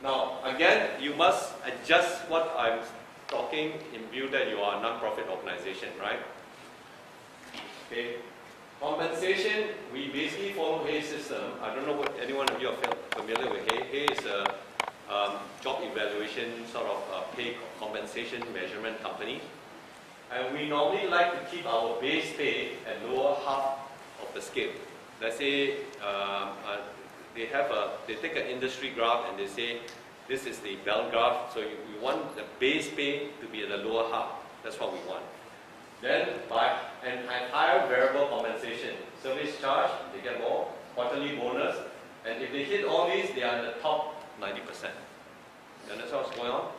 Now, again, you must adjust what I'm talking in view that you are a non-profit organization, right? Okay. Compensation, we basically follow Hayes system. I don't know what any one of you are familiar with Hayes. Hayes is a job evaluation sort of pay compensation measurement company. And we normally like to keep our base pay at lower half of the scale. Let's say they take an industry graph and they say this is the bell graph, so we want the base pay to be at the lower half. That's what we want. Then and higher variable compensation, service charge, they get more, quarterly bonus, and if they hit all these, they are in the top 90%. You understand what's going on?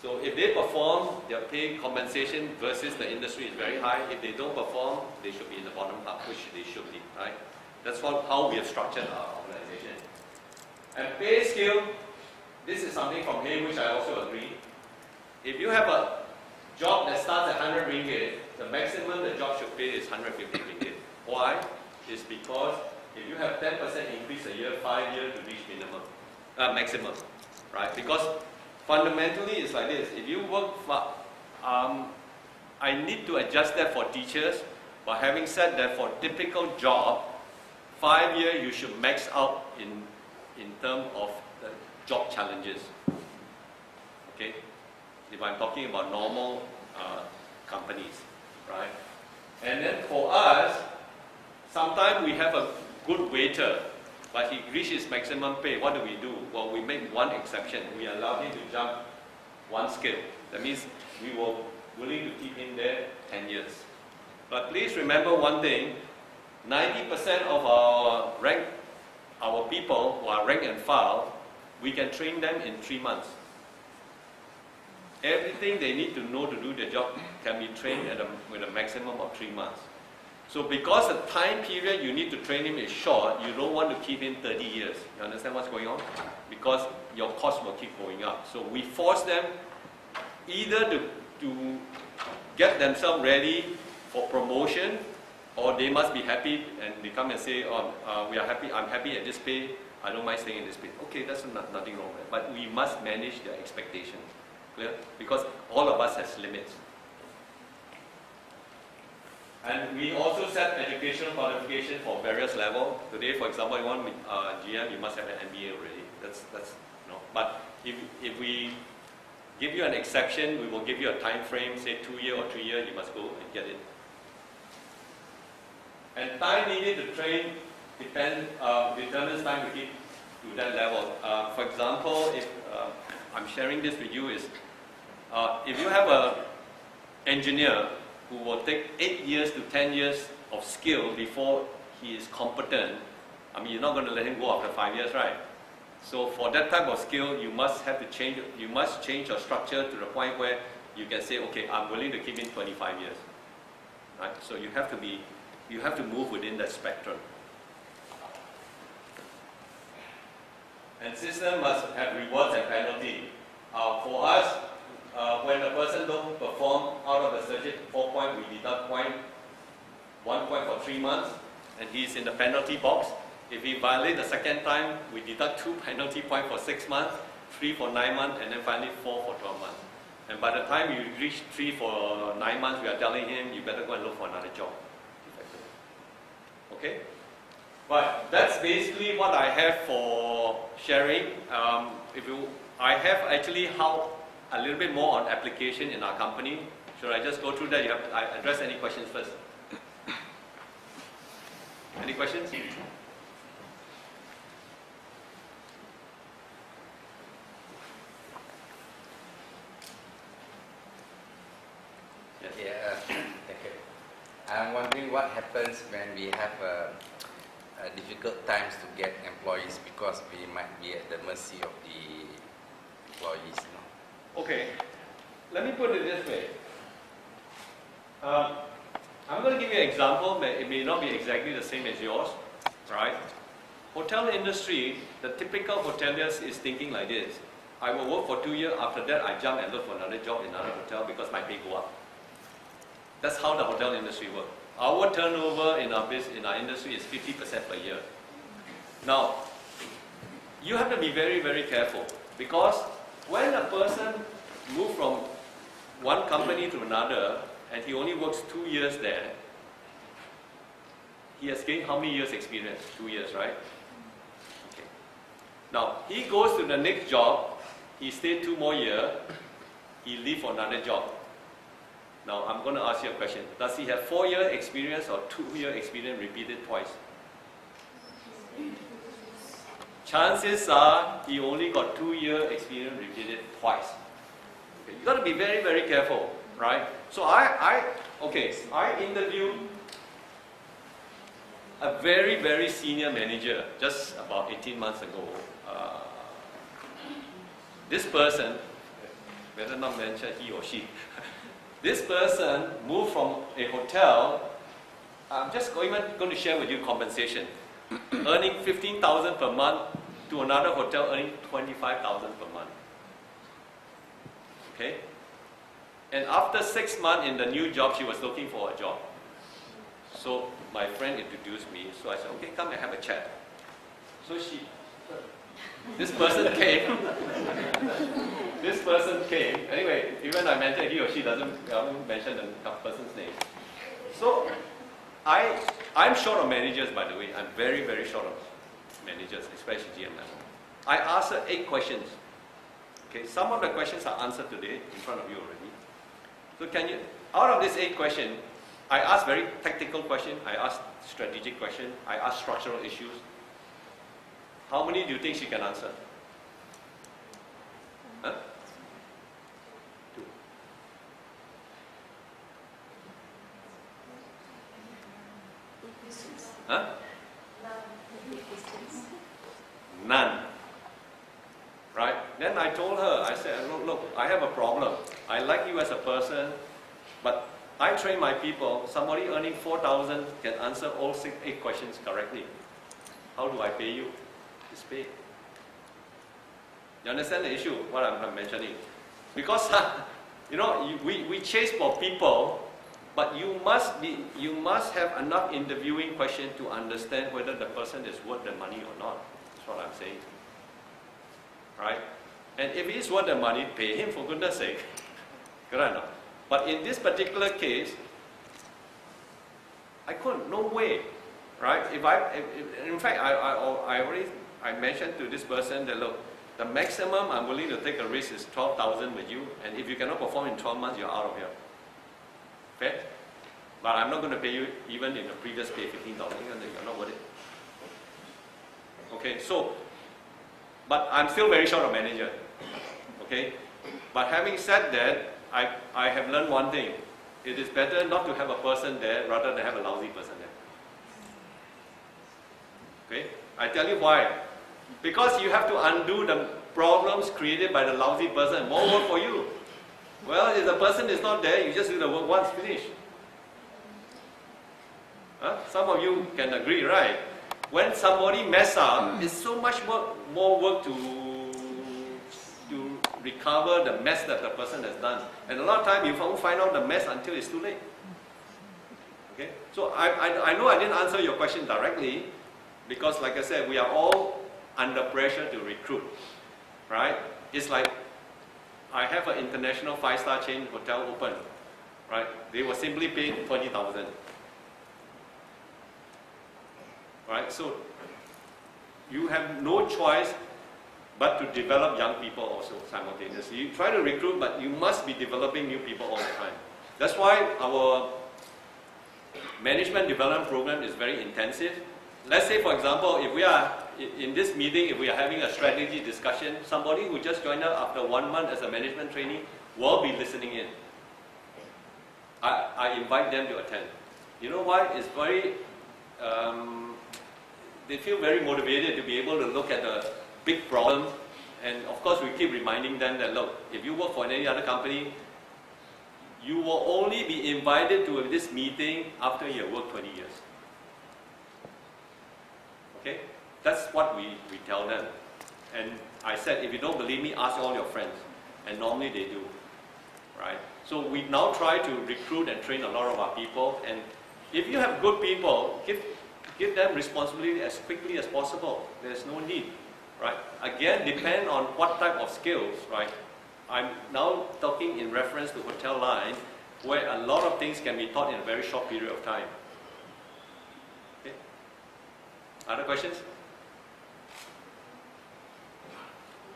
So if they perform, their pay compensation versus the industry is very high. If they don't perform, they should be in the bottom half, which they should be, right? That's how we have structured our organization. And pay scale, this is something from Hay which I also agree. If you have a job that starts at 100 ringgit, the maximum the job should pay is 150 ringgit. Why? It's because if you have 10% increase a year, 5 years to reach maximum, right? Because fundamentally it's like this. If you work for, I need to adjust that for teachers, but having said that, for typical job, 5 years you should max out in terms of the job challenges. Okay? If I'm talking about normal companies, right? And then for us, sometimes we have a good waiter, but he reaches maximum pay. What do? Well, we make one exception. We allow him to jump one scale. That means we were willing to keep him there 10 years. But please remember one thing, 90% of our people who are rank and file, we can train them in 3 months. Everything they need to know to do their job can be trained with a maximum of 3 months. So because the time period you need to train him is short, you don't want to keep him 30 years. You understand what's going on? Because your cost will keep going up. So we force them either to get themselves ready for promotion, or they must be happy and they come and say, we are happy, I'm happy at this pay, I don't mind staying in this pay. Okay, that's nothing wrong with it. But we must manage their expectations. Clear? Because all of us has limits. And we also set educational qualification for various levels. Today, for example, you want GM, you must have an MBA already. That's you know. But if we give you an exception, we will give you a time frame, say 2 years or 3 years, you must go and get it. And time needed to train determines time to get to that level. For example, if I'm sharing this with you is, if you have an engineer who will take 8 years to 10 years of skill before he is competent, I mean, you're not going to let him go after 5 years, right? So for that type of skill, you must change your structure to the point where you can say, okay, I'm willing to keep him 25 years, right? So you have to move within that spectrum. And system must have rewards and penalty. For us, when a person don't perform out of the certificate 4 point, we deduct 1 point for 3 months, and he's in the penalty box. If he violates the second time, we deduct 2 penalty points for 6 months, 3 for 9 months, and then finally 4 for 12 months. And by the time you reach 3 for 9 months, we are telling him, you better go and look for another job. Okay? But that's basically what I have for sharing. I have actually how a little bit more on application in our company. Should I just go through that? I address any questions first? Any questions? Yes. Yeah, thank you. I'm wondering what happens when we have difficult times to get employees, because we might be at the mercy of the employees. Okay, let me put it this way. I'm going to give you an example, but it may not be exactly the same as yours, right? Hotel industry, the typical hotelier is thinking like this. I will work for 2 years, after that I jump and look for another job in another hotel because my pay go up. That's how the hotel industry works. Our turnover in our industry is 50% per year. Now, you have to be very, very careful, because when a person moves from one company to another and he only works 2 years there, he has gained how many years experience? 2 years, right? Okay. Now, he goes to the next job, he stays 2 more years, he leaves for another job. Now, I'm going to ask you a question. Does he have 4-year experience or 2-year experience repeated twice? Chances are he only got 2-year experience repeated twice. Okay. You got to be very, very careful, right? So I interviewed a very, very senior manager just about 18 months ago. This person, better not mention he or she. This person moved from a hotel. I'm just going to share with you compensation, earning 15,000 per month, to another hotel earning 25,000 per month. Okay? And after 6 months in the new job, she was looking for a job. So my friend introduced me. So I said, okay, come and have a chat. So this person came. This person came. Anyway, even I mentioned he or she doesn't mention the person's name. So I'm short of managers, by the way. I'm very, very short of managers, especially GM level. I asked her 8 questions. Okay, some of the questions are answered today in front of you already. So out of these 8 questions, I asked very tactical questions, I asked strategic questions, I asked structural issues. How many do you think she can answer? Huh? 2. Huh? None. Right? Then I told her, I said, look, I have a problem. I like you as a person, but I train my people. Somebody earning 4,000 can answer all 8 questions correctly. How do I pay you? It's pay. You understand the issue, what I'm mentioning? Because, we chase for people, but you must have enough interviewing question to understand whether the person is worth the money or not. That's what I'm saying. Right? And if he's worth the money, pay him, for goodness sake. Correct or not? But in this particular case, I couldn't, no way, right? In fact, I mentioned to this person that, look, the maximum I'm willing to take a risk is 12,000 with you, and if you cannot perform in 12 months, you're out of here. Okay? But I'm not going to pay you even in the previous pay, 15,000, you're not worth it. Okay, so, but I'm still very short of manager. Okay? But having said that, I have learned one thing. It is better not to have a person there rather than have a lousy person there. Okay? I tell you why. Because you have to undo the problems created by the lousy person. More work for you. Well, if the person is not there, you just do the work once, finish. Huh? Some of you can agree, right? When somebody mess up, it's so much more work to recover the mess that the person has done. And a lot of time you won't find out the mess until it's too late. Okay? So I know I didn't answer your question directly, because like I said, we are all under pressure to recruit, right? It's like, I have an international 5-star chain hotel open, right? They were simply paid 20,000. Right? So, you have no choice but to develop young people also simultaneously. You try to recruit, but you must be developing new people all the time. That's why our management development program is very intensive. Let's say, for example, if we are in this meeting, if we are having a strategy discussion, somebody who just joined us after 1 month as a management trainee will be listening in. I invite them to attend. You know why? It's very, they feel very motivated to be able to look at the big problems. And of course, we keep reminding them that, look, if you work for any other company, you will only be invited to this meeting after you have worked 20 years. Okay? That's what we tell them. And I said, if you don't believe me, ask all your friends. And normally they do. Right? So we now try to recruit and train a lot of our people. And if you have good people, give them responsibility as quickly as possible. There's no need. Right? Again, depend on what type of skills. Right? I'm now talking in reference to hotel line, where a lot of things can be taught in a very short period of time. Okay? Other questions?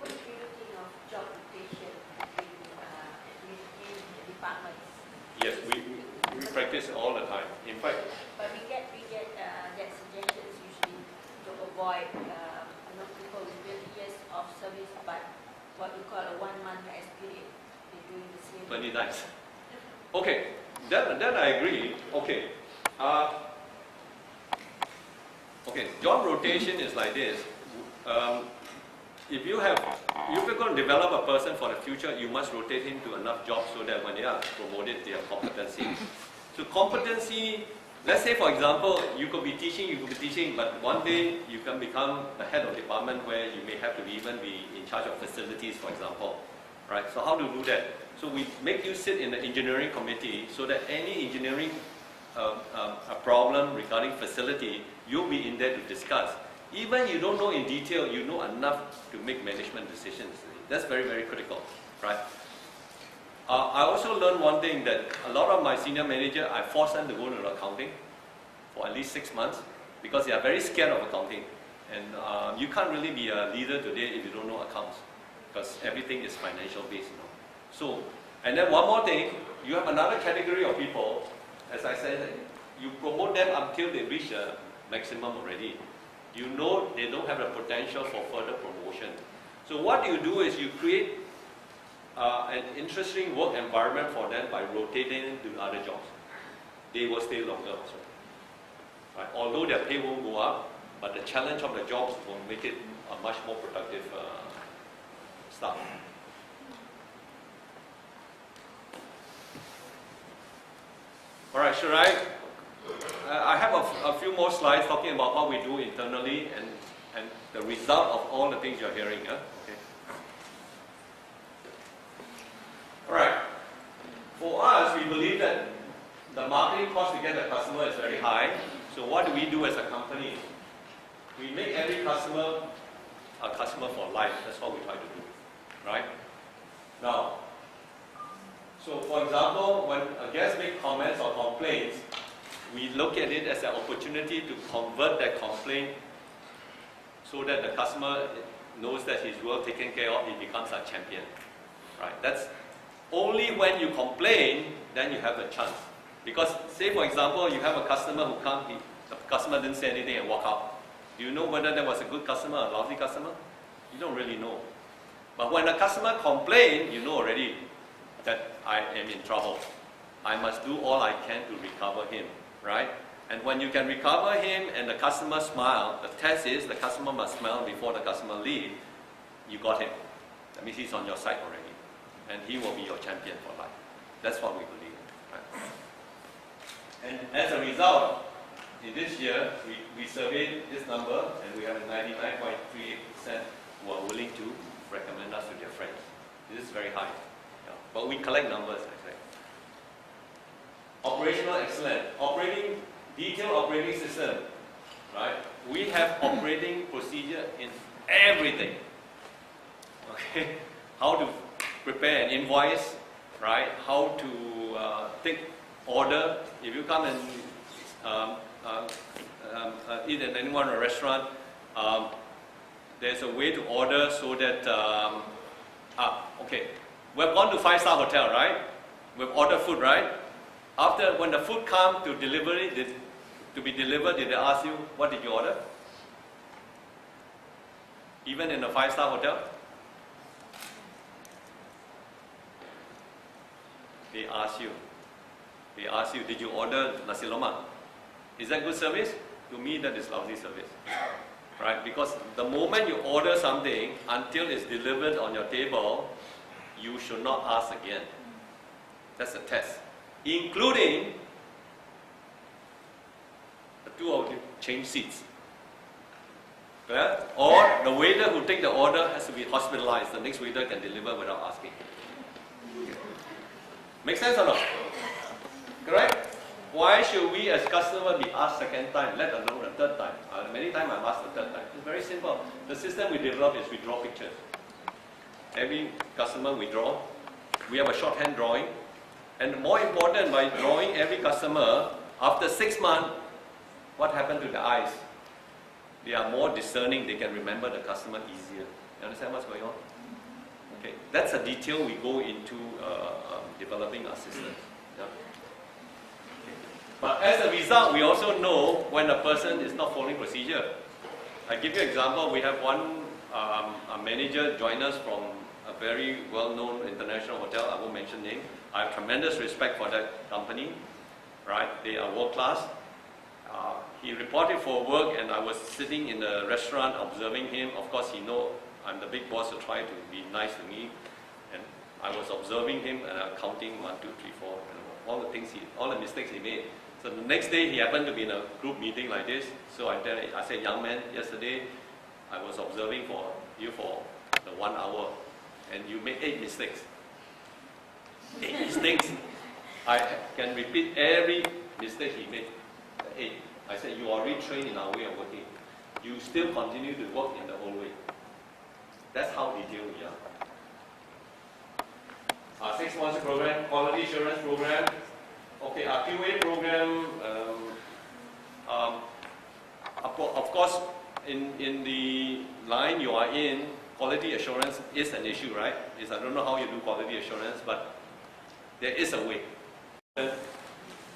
What do you think of job rotation in the departments? Yes, we practice all the time. In fact, But we get that suggestions usually to avoid people with 20 years of service, but what we call a 1 month experience. They're doing the same. 20 times. Okay, then I agree. Okay. Okay, job rotation is like this. If you're going to develop a person for the future, you must rotate him to enough jobs so that when they are promoted, they have competency. So competency, let's say for example, you could be teaching, but one day you can become the head of department where you may have to even be in charge of facilities, for example. Right? So how to do that? So we make you sit in the engineering committee so that any engineering a problem regarding facility, you'll be in there to discuss. Even you don't know in detail, you know enough to make management decisions. That's very, very critical, right? I also learned one thing, that a lot of my senior manager, I force them to go into accounting for at least 6 months because they are very scared of accounting. And you can't really be a leader today if you don't know accounts, because everything is financial based, you know. So, and then one more thing, you have another category of people, as I said, you promote them until they reach the maximum already. You know they don't have the potential for further promotion. So what you do is you create an interesting work environment for them by rotating to other jobs. They will stay longer also. Right? Although their pay won't go up, but the challenge of the jobs will make it a much more productive staff. Alright, should I have a few more slides talking about what we do internally and the result of all the things you're hearing. Yeah? Okay. Alright. For us, we believe that the marketing cost to get the customer is very high. So what do we do as a company? We make every customer a customer for life. That's what we try to do. Right? Now, so for example, when a guest makes comments or complaints, we look at it as an opportunity to convert that complaint so that the customer knows that he's well taken care of, he becomes a champion. Right? That's only when you complain, then you have a chance. Because say for example, you have a customer who comes, the customer didn't say anything and walk out. Do you know whether that was a good customer or a lousy customer? You don't really know. But when a customer complains, you know already that I am in trouble. I must do all I can to recover him, right? And when you can recover him and the customer smile, the test is the customer must smile before the customer leaves, you got him. That means he's on your side already. And he will be your champion for life. That's what we believe. Right? And as a result, in this year, we surveyed this number and we have 99.38% who are willing to recommend us to their friends. This is very high. Yeah. But we collect numbers, I say. Operational excellence. Detailed operating system. Right? We have operating procedure in everything. Okay? How to prepare an invoice, right? How to take order. If you come and eat at anyone in a restaurant, there's a way to order so that, okay, we've gone to 5-star hotel, right? We've ordered food, right? After, when the food comes to delivery, to be delivered, did they ask you, what did you order? Even in a 5-star hotel? They ask you, did you order nasi lemak? Is that good service? To me, that is lousy service. Right? Because the moment you order something, until it's delivered on your table, you should not ask again. That's a test. Including the two of you change seats. Yeah? Or the waiter who take the order has to be hospitalized. The next waiter can deliver without asking. Make sense or not? Correct? Why should we as customer be asked second time, let alone a third time? Many times I'm asked the third time. It's very simple. The system we develop is we draw pictures. Every customer we draw. We have a shorthand drawing. And more important, by drawing every customer, after 6 months, what happened to the eyes? They are more discerning, they can remember the customer easier. You understand what's going on? Okay, that's a detail we go into developing our systems. Yeah. Okay. But as a result, we also know when a person is not following procedure. I give you an example. We have one a manager join us from a very well-known international hotel. I won't mention name. I have tremendous respect for that company. Right? They are world-class. He reported for work, and I was sitting in the restaurant observing him. Of course, he knows I'm the big boss, so try to be nice to me. And I was observing him and counting 1, 2, 3, 4, and all the mistakes he made. So the next day, he happened to be in a group meeting like this. So I said, young man, yesterday I was observing for you for the 1 hour, and you made 8 mistakes. 8 mistakes. I can repeat every mistake he made. 8. I said, you are already trained in our way of working. You still continue to work in the old way. That's how detailed we are. Our 6 months program, quality assurance program. Okay, our QA program. Of course, in the line you are in, quality assurance is an issue, right? I don't know how you do quality assurance, but there is a way.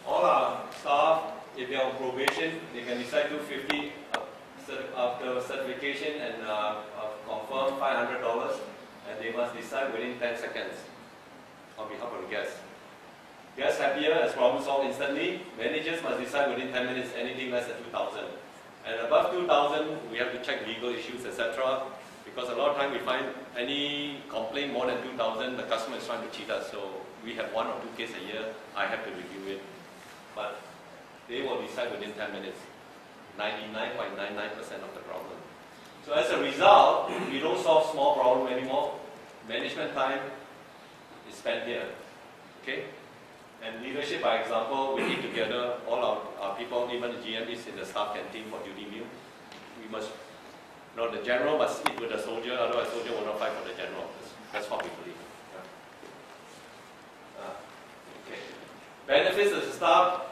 All our staff, if they are on probation, they can decide 250 after certification and confirm $500, and they must decide within 10 seconds on behalf of the guests. Guests happier as problem solved instantly. Managers must decide within 10 minutes anything less than 2,000. And above 2,000, we have to check legal issues, etc. Because a lot of time we find any complaint more than 2,000, the customer is trying to cheat us. So we have 1 or 2 cases a year. I have to review it. But they will decide within 10 minutes. 99.99% of the problem. So as a result, we don't solve small problems anymore. Management time is spent here. Okay? And leadership, by example, we eat together, all our people, even the GM is in the staff canteen for duty meal. We must, the general must eat with the soldier, otherwise the soldier will not fight for the general. That's what we believe. Okay. Benefits of the staff.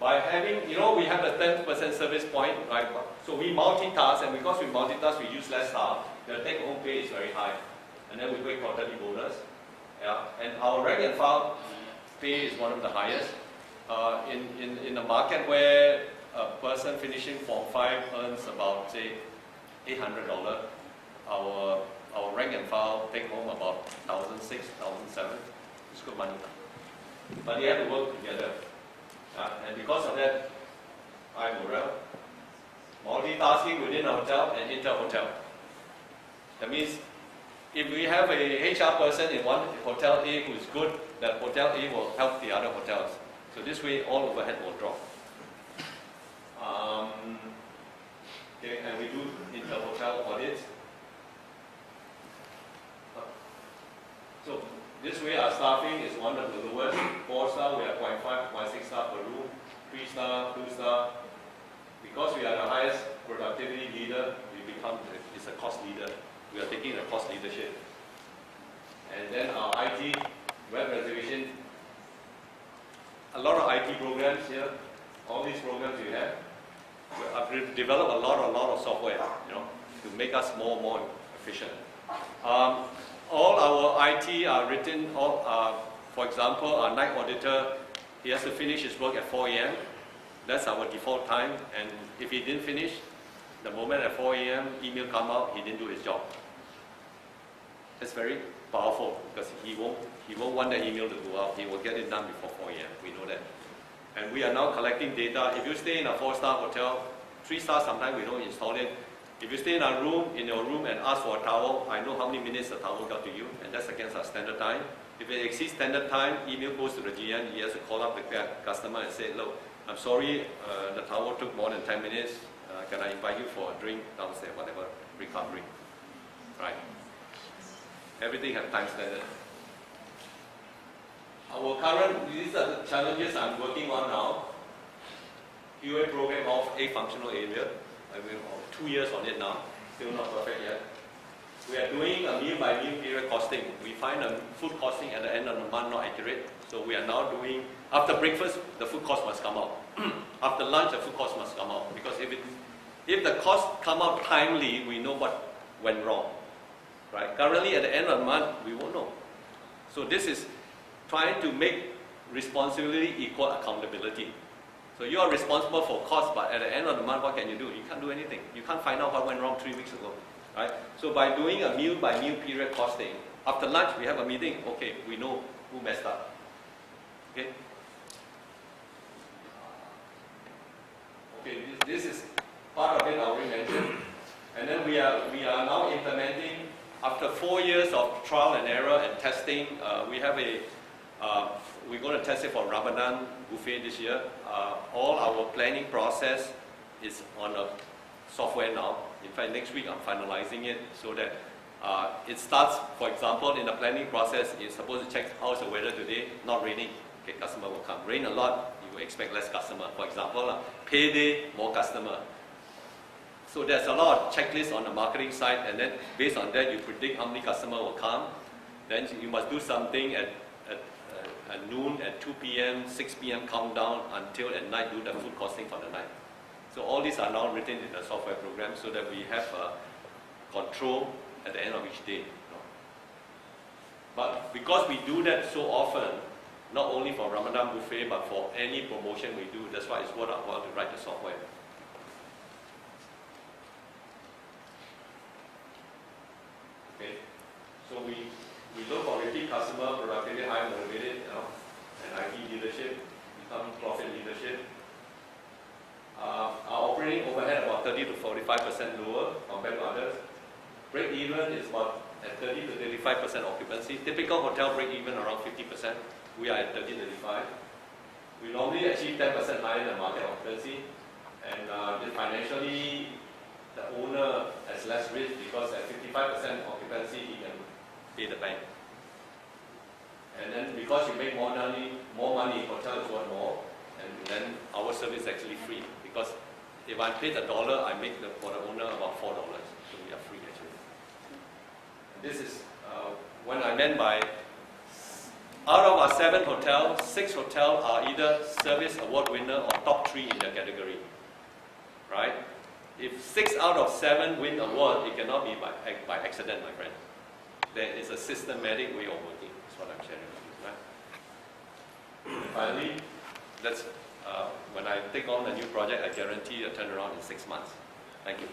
by having, you know, we have the 10% service point, right? So we multitask, and because we multitask, we use less staff. The take-home pay is very high, and then we pay quarterly bonus. Yeah, and our rank and file pay is one of the highest. In the market where a person finishing Form 5 earns about, say, $800, our rank and file take home about $1,600, $1,700. It's good money. But they have to work together. And because of that, high morale. Multitasking within a hotel and inter-hotel. That means if we have a HR person in one hotel A who is good, that hotel A will help the other hotels. So this way, all overhead will drop. Okay, and we do inter-hotel audits. So this way, our staffing is one of the lowest. 4-star, we are 0.5, 0.6 star per room. 3-star, 2-star. Because we are the highest productivity leader, we become it's a cost leader. We are taking the cost leadership. And then our IT, web reservation, a lot of IT programs here. All these programs we have. I've developed a lot of software, you know, to make us more efficient. All our IT are written, for example, our night auditor, he has to finish his work at 4 a.m. That's our default time, and if he didn't finish, the moment at 4 a.m. email come out, he didn't do his job. It's very powerful because he won't want the email to go out. He will get it done before 4 a.m. We know that. And we are now collecting data. If you stay in a 4-star hotel, 3-star sometimes we don't install it. If you stay in your room and ask for a towel, I know how many minutes the towel got to you, and that's against our standard time. If it exceeds standard time, email goes to the GM, he has to call up the customer and say, look, I'm sorry, the towel took more than 10 minutes. Can I invite you for a drink downstairs, whatever, recovery. Right. Everything has time standard. These are the challenges I'm working on now. QA program of a functional area. I've been 2 years on it now, still not perfect yet. We are doing a meal by meal period costing. We find a food costing at the end of the month not accurate. So we are now doing, after breakfast, the food cost must come out. After lunch, the food cost must come out. Because if the cost come out timely, we know what went wrong. Right? Currently, at the end of the month, we won't know. So this is trying to make responsibility equal accountability. So you are responsible for cost, but at the end of the month, what can you do? You can't do anything. You can't find out what went wrong 3 weeks ago. Right? So by doing a meal by meal period costing, after lunch we have a meeting, okay, we know who messed up. Okay? Okay, this is part of it I already mentioned. And then we are now implementing, after 4 years of trial and error and testing, we're going to test it for Ramadan buffet this year. All our planning process is on a software now. In fact, next week I'm finalizing it so that it starts, for example, in the planning process, it's supposed to check how's the weather today, not raining, okay, customer will come. Rain a lot, you will expect less customer. For example, payday, more customer. So there's a lot of checklists on the marketing side, and then based on that, you predict how many customers will come. Then you must do something at noon, at 2 p.m., 6 p.m. countdown until at night do the food costing for the night. So all these are now written in the software program so that we have control at the end of each day. You know. But because we do that so often, not only for Ramadan buffet, but for any promotion we do, that's why it's worth our while to write the software. Okay, so we look for repeat customer, productivity, high motivated, you know, and IT leadership, become profit leadership. Our operating overhead about 30 to 45% lower compared to others. Break even is about at 30 to 35% occupancy. Typical hotel break even around 50%. We are at 30 to 35. We normally achieve 10% higher than market occupancy. And financially, the owner has less risk because at 55% occupancy, he can pay the bank. And then because you make more money, hotel is worth more, and then our service is actually free. Because if I pay $1, I make for the owner about $4. So we are free actually. And this is when I meant by out of our 7 hotels, 6 hotels are either service award winner or top 3 in their category. Right? If 6 out of 7 win award, it cannot be by accident, my friend. There is a systematic way of working. That's what I'm sharing with you. Right? Finally, when I take on a new project, I guarantee a turnaround in 6 months. Thank you.